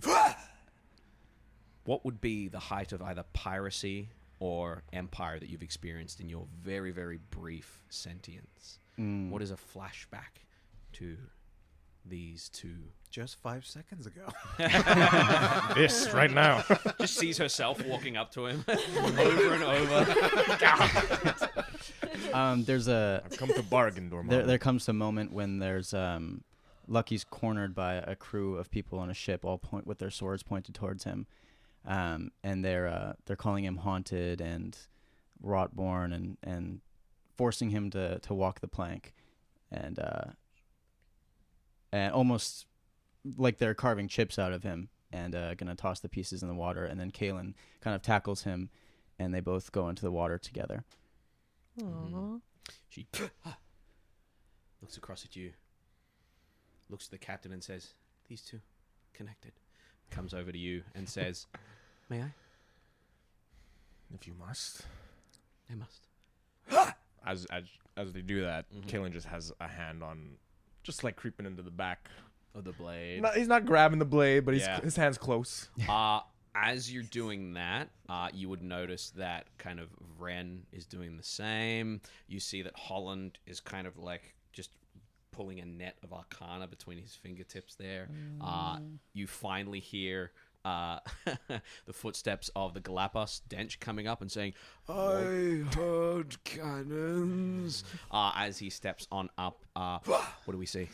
What would be the height of either piracy or empire that you've experienced in your very, very brief sentience? What is a flashback to these two? Just 5 seconds ago. This right now. Just sees herself walking up to him over and over. There's a I've come to bargain, Dormammu. there comes a moment when there's Lucky's cornered by a crew of people on a ship, all with their swords pointed towards him, and they're calling him haunted and rotborn and forcing him to walk the plank, and almost like they're carving chips out of him and gonna toss the pieces in the water, and then Kaelen kind of tackles him, and they both go into the water together. Aww. She looks across at you, looks at the captain and says, "These two connected." Comes over to you and says, "May I?" If you must. I must. As they do that, Kaelen just has a hand on, just like creeping into the back Of the blade. He's not grabbing the blade, but Yeah. his hand's close. As you're doing that, you would notice that kind of Vren is doing the same. You see that Holland is kind of like just pulling a net of arcana between his fingertips there. You finally hear the footsteps of the Galapagos Dench coming up and saying, "I heard cannons." As he steps on up, what do we see?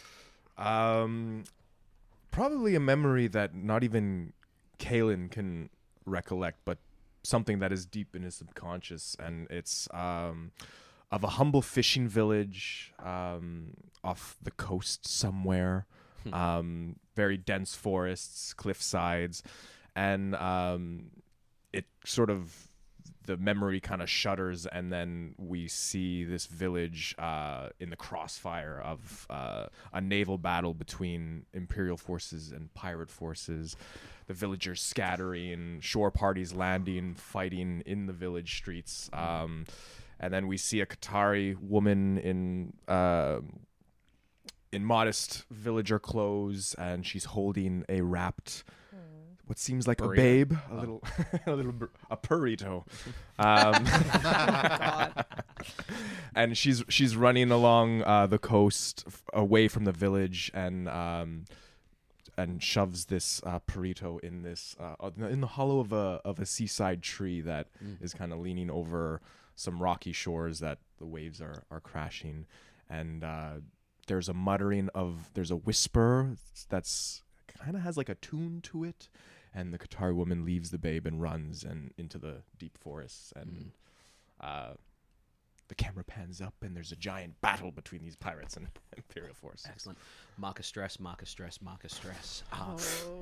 Probably a memory that not even Kaelen can recollect, but something that is deep in his subconscious, and it's of a humble fishing village off the coast somewhere. Very dense forests, cliff sides, and it sort of, the memory kind of shudders, and then we see this village in the crossfire of a naval battle between Imperial forces and pirate forces. The villagers scattering, shore parties landing, fighting in the village streets. And then we see a Qatari woman in modest villager clothes, and she's holding a wrapped, what seems like Burrito. a babe, a burrito. And she's running along the coast away from the village, and shoves this burrito in this in the hollow of a seaside tree that is kind of leaning over some rocky shores that the waves are crashing, and there's a muttering of, there's a whisper that's kind of has like a tune to it, and the Qatari woman leaves the babe and runs and into the deep forests, and the camera pans up, and there's a giant battle between these pirates and Imperial forces. Excellent. Marcus stress.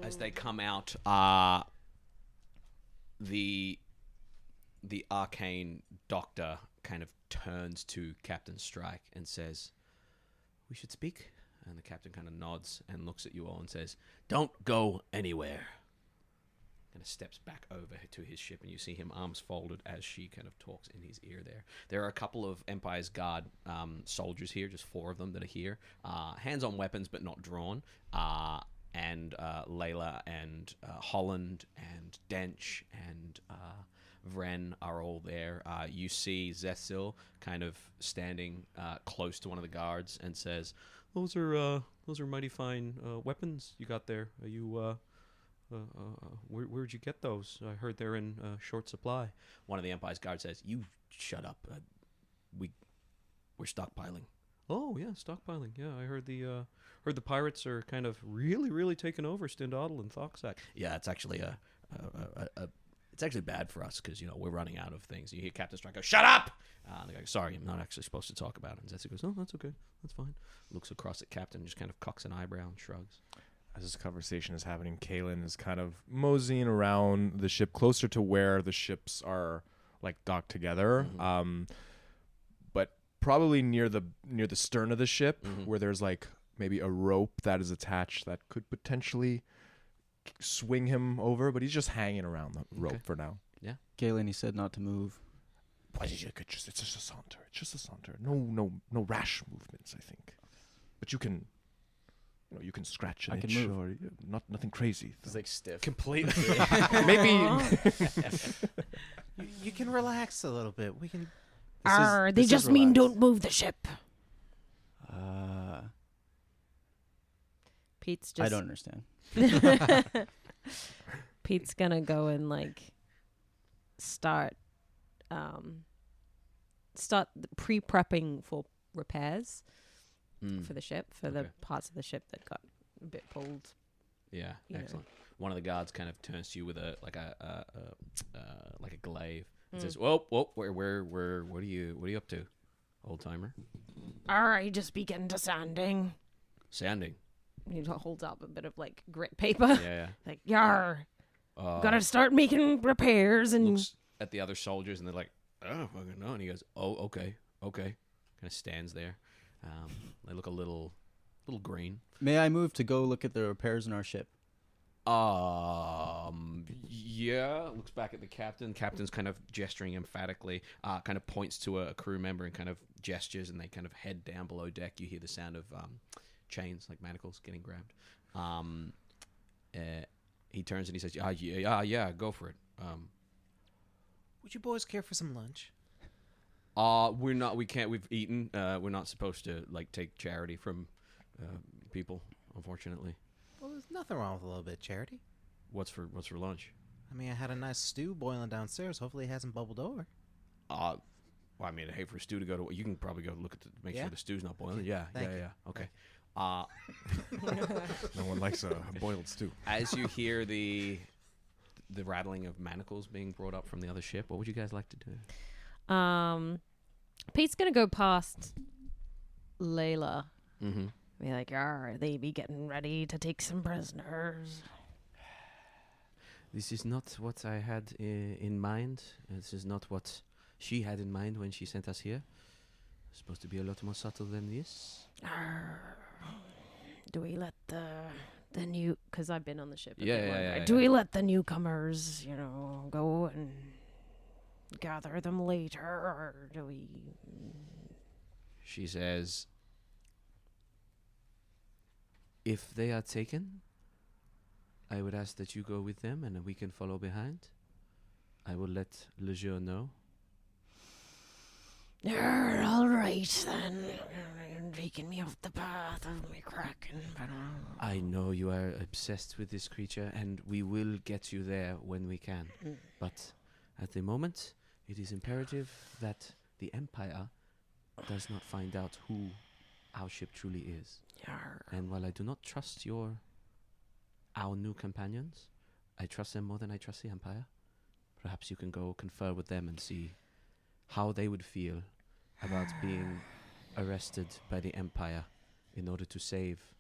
As they come out, the arcane doctor kind of turns to Captain Strike and says, "We should speak." And the captain kind of nods and looks at you all and says, "Don't go anywhere." Kind of steps back over to his ship, and you see him arms folded as she kind of talks in his ear there. There are a couple of Empire's Guard soldiers here, just 4 of them that are here. Hands on weapons, but not drawn. And Layla and Holland and Dench and Vren are all there. You see Zethil kind of standing close to one of the guards and says, Those are mighty fine weapons you got there. Are you where'd you get those? I heard they're in short supply." One of the Empire's guards says, "You shut up. We're stockpiling. Oh yeah, stockpiling. Yeah, I heard the pirates are kind of really taking over Stendadal and Thoxac. Yeah, it's actually it's actually bad for us because we're running out of things. You hear Captain Strike go, "Shut up!" And they go, "Sorry, I'm not actually supposed to talk about it." And Zetsu goes, "Oh, that's okay, that's fine." Looks across at Captain, just kind of cocks an eyebrow and shrugs. As this conversation is happening, Kaelen is kind of moseying around the ship closer to where the ships are like docked together. But probably near the stern of the ship where there's like maybe a rope that is attached that could potentially swing him over, but he's just hanging around the rope for now. Yeah. Kaelen, he said not to move. It's just a saunter. It's just a saunter. No rash movements, I think. But you can you can scratch an I can itch move. or nothing crazy. It's like stiff. Completely. Maybe You can relax a little bit. We can. They just mean don't move the ship. Pete's just. I don't understand. Pete's gonna go and like start pre-prepping for repairs for the ship, for the parts of the ship that got a bit pulled. Yeah, excellent. One of the guards kind of turns to you with a glaive and says, "Whoa, what are you up to, old timer?" Just begin to sanding. Sanding. He holds up a bit of like grit paper. Yeah. Like, gotta start making repairs and. Looks at the other soldiers and they're like, "Oh, fucking no," and he goes, "Oh, okay." Kind of stands there. They look a little green. May I move to go look at the repairs in our ship? Yeah. Looks back at the captain. Captain's kind of gesturing emphatically. Kind of points to a crew member and kind of gestures, and they kind of head down below deck. You hear the sound of chains, like manacles, getting grabbed. He turns and he says, "Yeah, go for it." Would you boys care for some lunch? We're not. We can't. We've eaten. We're not supposed to like take charity from people, unfortunately. Well, there's nothing wrong with a little bit of charity. What's for lunch? I mean, I had a nice stew boiling downstairs. Hopefully, it hasn't bubbled over. Well, I mean, I hate for a stew to go to. You can probably go look at make sure the stew's not boiling. Yeah. Okay. no one likes a boiled stew. As you hear the rattling of manacles being brought up from the other ship, what would you guys like to do? Pete's gonna go past Layla. Mm-hmm. Be like, they be getting ready to take some prisoners. This is not what I had in mind. This is not what she had in mind when she sent us here. It's supposed to be a lot more subtle than this. Do we let the new? Because I've been on the ship. Yeah. Do we let the newcomers, go and gather them later, or do we? She says, "If they are taken, I would ask that you go with them and we can follow behind. I will let Le Jour know." All right, then. You're taking me off the path of me cracking. I know you are obsessed with this creature, and we will get you there when we can. But at the moment, it is imperative that the Empire does not find out who our ship truly is. And while I do not trust our new companions, I trust them more than I trust the Empire. Perhaps you can go confer with them and see how they would feel about being arrested by the Empire in order to save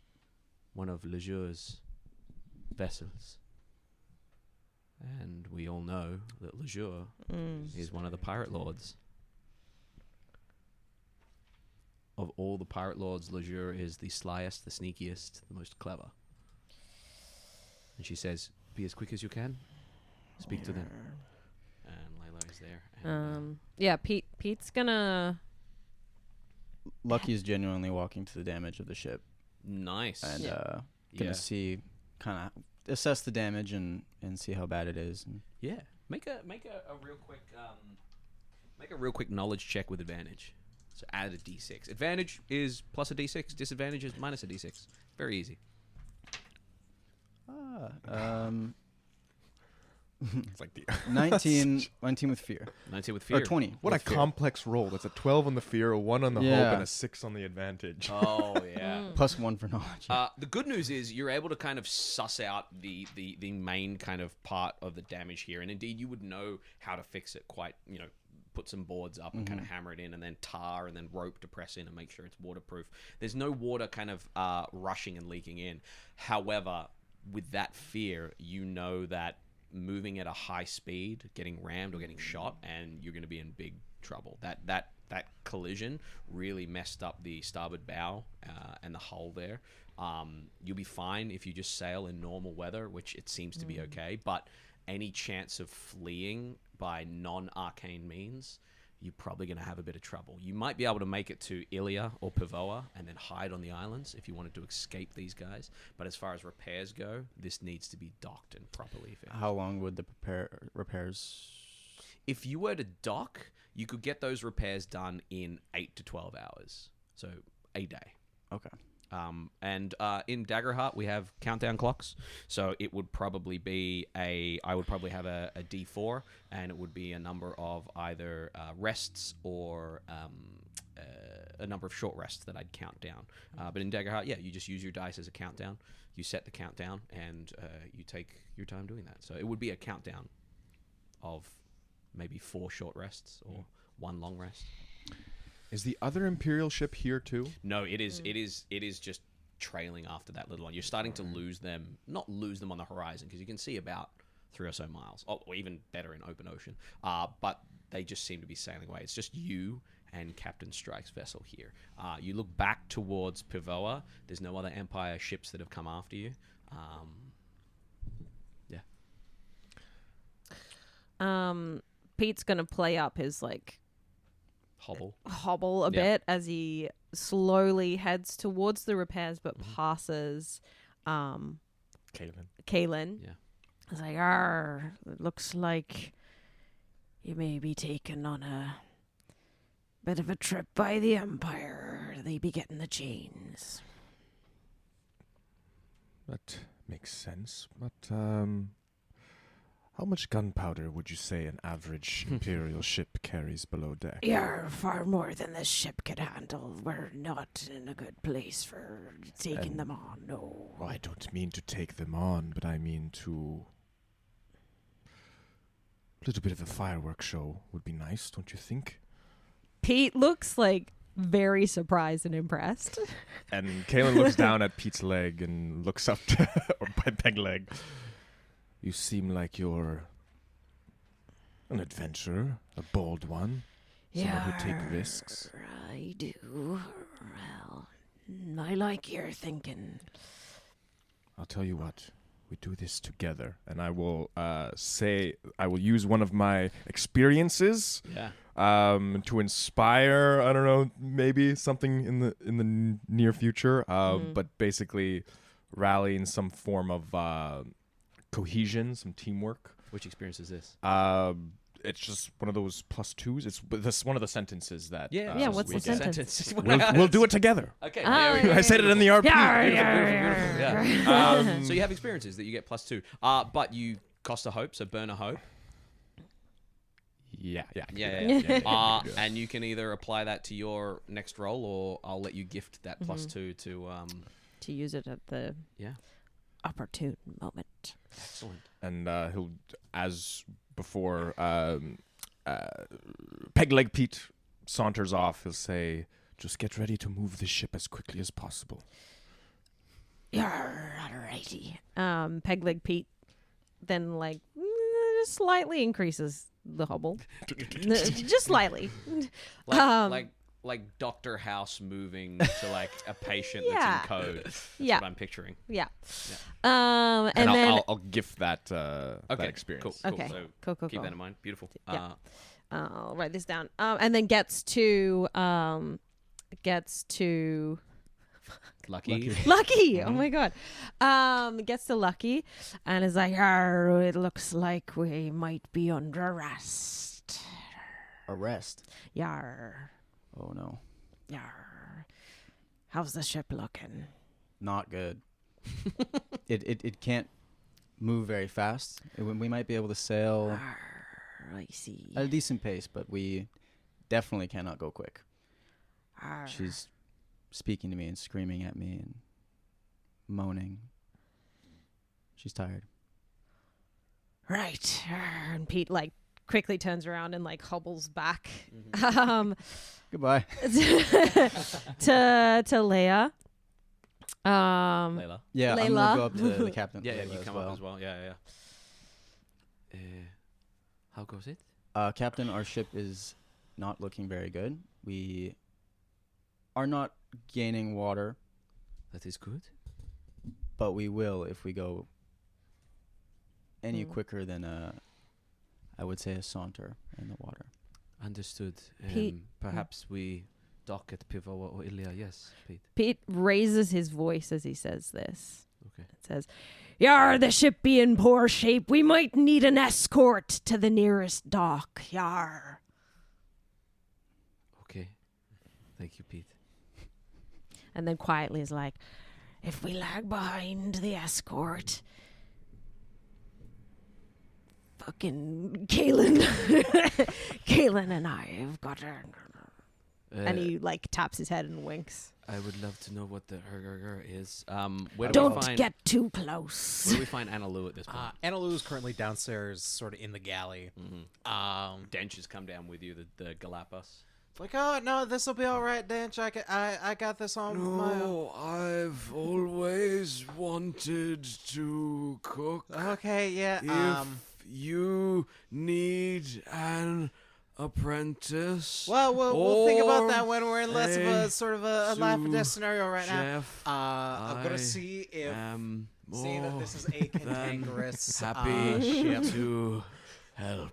one of Le Jour's vessels. And we all know that Le Jour is one of the pirate lords. Of all the pirate lords, Le Jour is the slyest, the sneakiest, the most clever. And she says, "Be as quick as you can. Speak to them." And Layla is there. And, Pete's gonna. Lucky's genuinely walking to the damage of the ship nice. and gonna see, kind of assess the damage and see how bad it is. And Yeah. Make a real quick knowledge check with advantage. So add a d6. Advantage is plus a d6. Disadvantage is minus a d6. Very easy. It's like the 19 with fear. 19 with fear. Or 20. What a with fear. complex roll. That's a 12 on the fear, a 1 on the hope, Yeah. and a 6 on the advantage. Oh, yeah. Plus 1 for knowledge. The good news is you're able to kind of suss out the main kind of part of the damage here, and indeed you would know how to fix it quite, put some boards up and kind of hammer it in, and then tar and then rope to press in and make sure it's waterproof. There's no water kind of rushing and leaking in. However, with that fear, you know that moving at a high speed, getting rammed or getting shot, and you're going to be in big trouble. That collision really messed up the starboard bow and the hull there. You'll be fine if you just sail in normal weather, which it seems to be okay, but any chance of fleeing by non-arcane means, you're probably going to have a bit of trouble. You might be able to make it to Ilia or Pavoa and then hide on the islands if you wanted to escape these guys. But as far as repairs go, this needs to be docked and properly fixed. How long would the repairs? If you were to dock, you could get those repairs done in 8 to 12 hours. So a day. Okay. And in Daggerheart, we have countdown clocks. So it would probably be I would probably have a D4, and it would be a number of either rests or a number of short rests that I'd count down. But in Daggerheart, yeah, you just use your dice as a countdown. You set the countdown, and you take your time doing that. So it would be a countdown of maybe 4 short rests or 1 long rest. Is the other Imperial ship here too? No, it is just trailing after that little one. You're starting to lose them, not lose them on the horizon, because you can see about 3 or so miles, or even better in open ocean. But they just seem to be sailing away. It's just you and Captain Strike's vessel here. You look back towards Pavoa. There's no other Empire ships that have come after you. Pete's gonna play up his hobble a bit as he slowly heads towards the repairs, but passes Kaelen. Yeah. It's like, it looks like you may be taken on a bit of a trip by the Empire. They be getting the chains. That makes sense, but how much gunpowder would you say an average Imperial ship carries below deck? Yeah, far more than this ship could handle. We're not in a good place for taking them on, no. Well, I don't mean to take them on, but I mean to... A little bit of a fireworks show would be nice, don't you think? Pete looks very surprised and impressed. And Kaelen looks down at Pete's leg and looks up to... or peg leg. You seem like you're an adventurer, a bold one, someone who takes risks. I do. Well, I like your thinking. I'll tell you what, we do this together, and I will use one of my experiences to inspire, I don't know, maybe something in the near future, but basically rallying some form of cohesion, some teamwork. Which experience is this? It's just one of those +2s. It's this one of the sentences that. What's the sentence? We'll do it together. Okay. I said it in the RP. Beautiful. So you have experiences that you get +2, but you cost a hope, so burn a hope. Yeah. And you can either apply that to your next roll, or I'll let you gift that +2 to use it at the opportune moment. Excellent. And he'll, as before, Pegleg Pete saunters off. He'll say, "Just get ready to move the ship as quickly as possible." Alrighty. Pegleg Pete then just slightly increases the hobble. Just slightly. Like Dr. House moving to a patient that's in code. That's what I'm picturing. Yeah. And then I'll gift that that experience. Cool. Okay. So Cool. keep that in mind. Beautiful. Yeah. I'll write this down. And then gets to Lucky. Oh my god. Gets to Lucky and is like, it looks like we might be under arrest. Arrest? Yar. Oh no. Yar. How's the ship looking? Not good. It can't move very fast. We might be able to sail I see. at a decent pace, but we definitely cannot go quick. She's speaking to me and screaming at me and moaning. She's tired. Right. And Pete like quickly turns around and like hobbles back Goodbye. to Leia. Layla. Yeah, I'm Layla. gonna go up to the captain. Yeah, Layla you come up as well. Yeah. How goes it? Captain, our ship is not looking very good. We are not gaining water, That is good. but we will if we go any quicker than I would say a saunter in the water. Understood. Pete. Perhaps we dock at Pivo or Ilya. Yes, Pete. Pete raises his voice as he says this. Okay. It says, "Yar, the ship be in poor shape. We might need an escort to the nearest dock. Yar." Okay. Thank you, Pete. And then quietly is like, "If we lag behind the escort, fucking Kaelen, Kaelen and I have got her." And he like taps his head and winks. I would love to know what the Herger is. Where do Don't we find, get too close. Where do we find Anna Lou at this point? Anna Lou is currently downstairs, sort of in the galley. Dench has come down with you, the Galapagos. Like, oh no, this will be all right, Dench. I got this on my own. I've always wanted to cook. Okay, yeah. If you need an apprentice. Well, we'll think about or that when we're in less of a a sort of a life or death sous scenario right chef, now. I'm gonna I see if am seeing that this is a cantankerous happy ship. to help.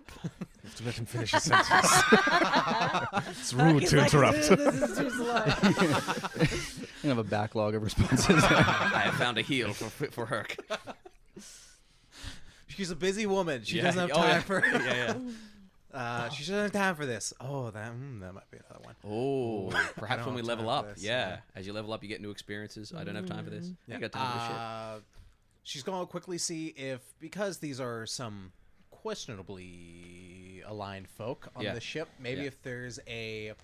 To let him finish his sentence. It's rude to interrupt. This is too slow. You have a backlog of responses. I have found a heel for Herc. She's a busy woman. She doesn't have Oh, time yeah. for. Yeah. She doesn't have time for this. Oh, that might be another one. Oh, I perhaps don't when we have level time for up. this, Yeah. yeah. As you level up, you get new experiences. I don't have time for this. You got time for this shit. She's going to quickly see if, because these are some questionably aligned folk on Yeah. the ship, maybe Yeah. if there's a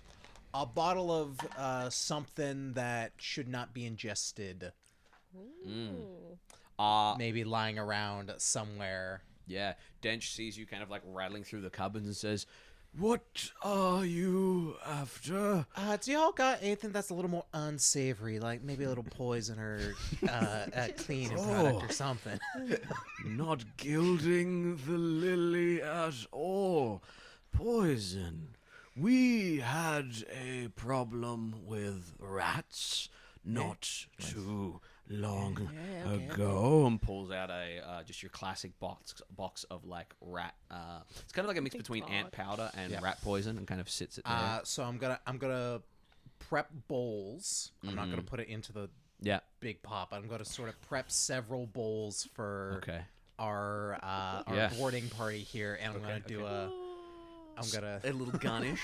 bottle of something that should not be ingested, maybe lying around somewhere. Yeah. Dench sees you kind of like rattling through the cupboards and says, What are you after? Do y'all got anything that's a little more unsavory, like maybe a little poison or a cleaning product or something? Not gilding the lily at all. Poison. We had a problem with rats not too long ago. and pulls out a just your classic box of like rat. It's kind of like a mix between ant powder and rat poison, and kind of sits it there. So I'm gonna prep bowls. I'm not gonna put it into the Yeah. big pop. I'm gonna sort of prep several bowls for Okay. our Yeah. boarding party here, and I'm gonna do a. I'm gonna. A little garnish.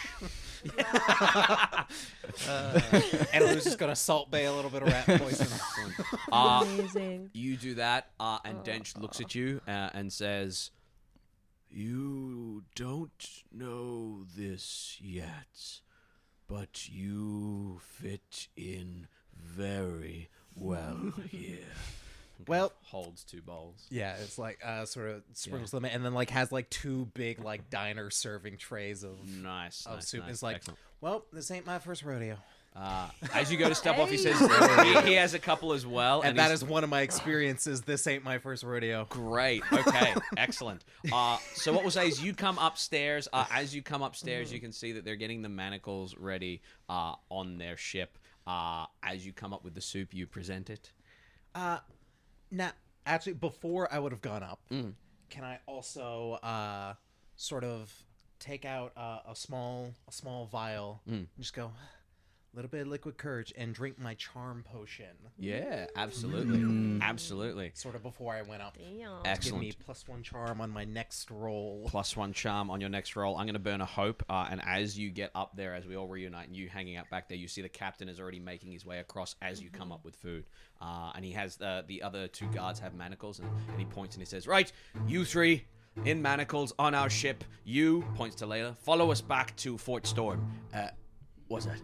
And Lou's just gonna salt bay a little bit of rat poison. Amazing. You do that, and Dench looks at you and says, You don't know this yet, but you fit in very well here. Well, holds two bowls. yeah, it's like sort of sprinkles them, and then like has like two big like diner serving trays of Nice. of nice, soup. nice. It's like, Excellent. well, this ain't my first rodeo, As you go to step off, he says he has a couple as well, and that he's- is one of my experiences. This ain't my first rodeo. Great. Okay. Excellent. So what we'll say is you come upstairs. As you come upstairs, you can see that they're getting the manacles ready on their ship. As you come up with the soup, you present it. Now, actually, before I would have gone up, can I also sort of take out a small vial and just go, little bit of liquid courage and drink my charm potion. Yeah, absolutely. Absolutely. Sort of before I went up. Damn. Give Excellent. me +1 charm on my next roll. +1 charm on your next roll. I'm going to burn a hope. And as you get up there, as we all reunite, and you hanging out back there, you see the captain is already making his way across as you come up with food. And he has the other 2 guards have manacles, and he points and he says, "Right, you 3 in manacles on our ship. You," points to Layla, "follow us back to Fort Storm." What's that?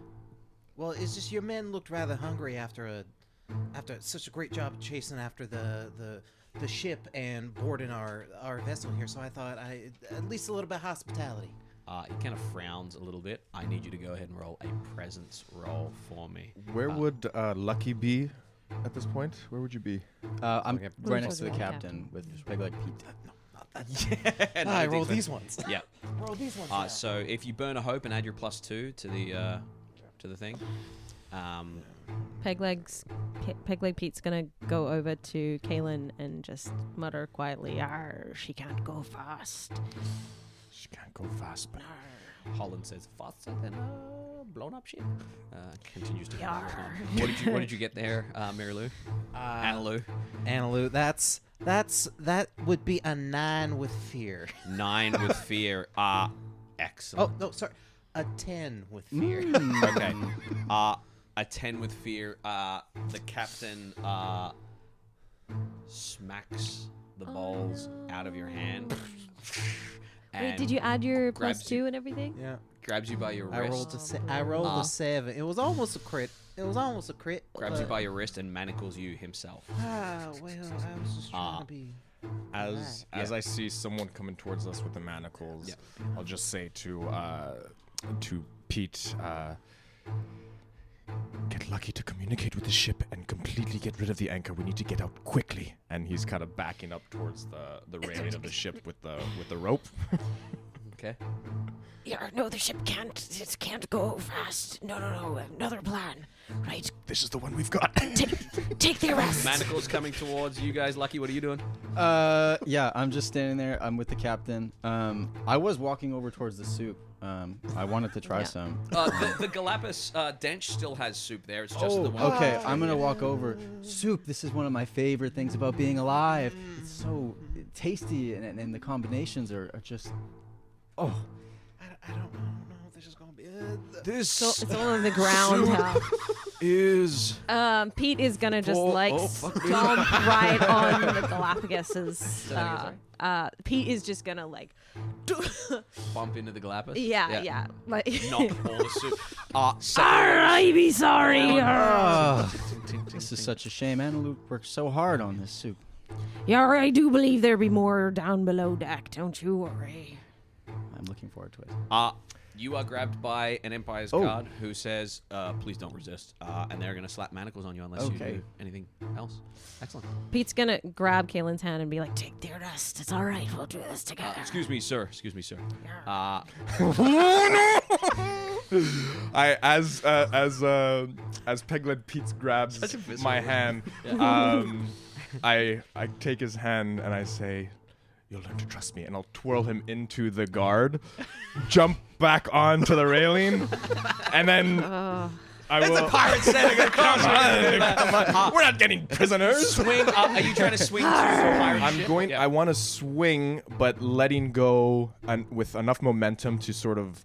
Well, it's just your men looked rather hungry after such a great job of chasing after the ship and boarding our vessel here. So I thought at least a little bit of hospitality. He kind of frowns a little bit. I need you to go ahead and roll a presence roll for me. Where would Lucky be at this point? Where would you be? I'm Okay. right next to the Towards the captain with big like Pete. I rolled these ones. Yeah. Roll these ones. now. So if you burn a hope and add your +2 to the thing, Pegleg Pete's gonna go over to Kaelen and just mutter quietly, "Arr, she can't go fast." She can't go fast, but Holland says faster than a blown up ship. Continues to. Yar. What did you get there, Mary Lou? Annalou? Annalou, that would be a 9 with fear. 9 with fear. Oh Excellent. no, sorry, a 10 with fear. Okay. A 10 with fear. The captain smacks the balls out of your hand. Wait, and did you add your grabs +2 you- and everything? Yeah, Grabs you by your I wrist. rolled a 7. It was almost a crit. Grabs you by your wrist and manacles you himself. Well, I was just trying to be. as I see someone coming towards us with the manacles, I'll just say to Pete, get Lucky to communicate with the ship and completely get rid of the anchor. We need to get out quickly. And he's kind of backing up towards the railing of the ship with the rope. Okay. Yeah, no, the ship can't go fast. No, another plan. Right, This is the one we've got. take the rest. Manacles coming towards you guys. Lucky, what are you doing? Yeah, I'm just standing there. I'm with the captain. I was walking over towards the soup. I wanted to try some. The Galapagos Dench still has soup there. It's just the one. Okay, I'm gonna walk over. Soup. This is one of my favorite things about being alive. It's so tasty, and the combinations are just. Oh, I don't know if this is gonna be. This It's all on the ground. is Pete is gonna just fuck me. stomp right on the Galapagos's. Pete is just gonna Bump into the Galapagos. yeah. Like Knock all the soup. I be sorry. this is such a shame. Annalou worked so hard on this soup. Yeah, I do believe there be more down below deck. Don't you worry. I'm looking forward to it. You are grabbed by an Empire's guard who says, "Please don't resist," and they're gonna slap manacles on you unless you do anything else. Excellent. Pete's gonna grab Kaelin's hand and be like, "Take the rest. It's all right. We'll do this together." Excuse me, sir. Excuse me, sir. As Pegleg Pete grabs my hand, I take his hand and I say, "You'll learn to trust me," and I'll twirl him into the guard, jump back onto the railing, and then I will. Pirate setting across. Come on. We're not getting prisoners. Swing. Are you trying to swing to the pirate I'm ship? going. Yeah. I want to swing, but letting go and with enough momentum to sort of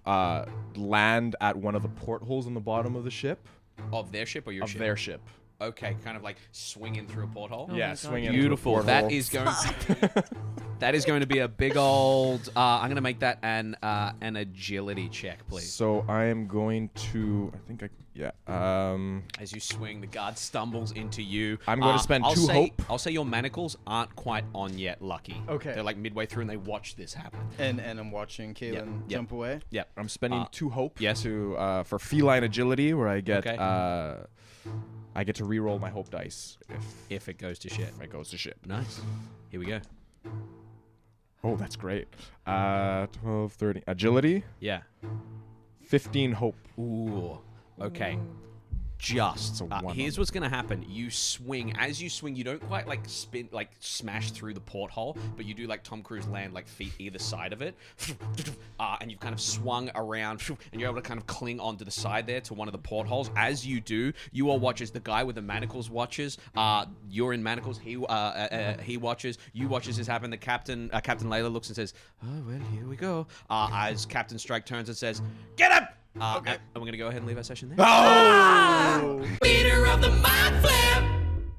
land at one of the portholes in the bottom of the ship. Of their ship or your Of ship? their ship. Okay, kind of like swinging through a porthole. Oh Yeah, my God. swinging. Beautiful. Into a That porthole. is going. That is going to be a big old. I'm going to make that an agility check, please. So I am going to. I think I. Yeah. As you swing, the guard stumbles into you. I'm going to spend I'll 2 say, hope. I'll say your manacles aren't quite on yet, Lucky. Okay. They're like midway through and they watch this happen. And I'm watching Kaelen Yep. jump away. Yep. I'm spending 2 hope. yes. To for feline agility, where I get Okay. I get to re-roll my hope dice If it goes to shit. if it goes to ship. Nice. Here we go. Oh, that's great. 12, 30. Agility, Yeah. 15 hope. Ooh. Okay. just. a one Here's on what's gonna happen. You swing. As you swing, you don't quite like spin, like smash through the porthole, but you do like Tom Cruise land, like feet either side of it, and you've kind of swung around, and you're able to kind of cling onto the side there to one of the portholes. As you do, you all watch as the guy with the manacles watches. You're in manacles. He watches. You watch as this happen. The captain, Captain Layla, looks and says, "Oh well, here we go." As Captain Strike turns and says, "Get him!" And we're gonna go ahead and leave our session there. Leader of the mind flip.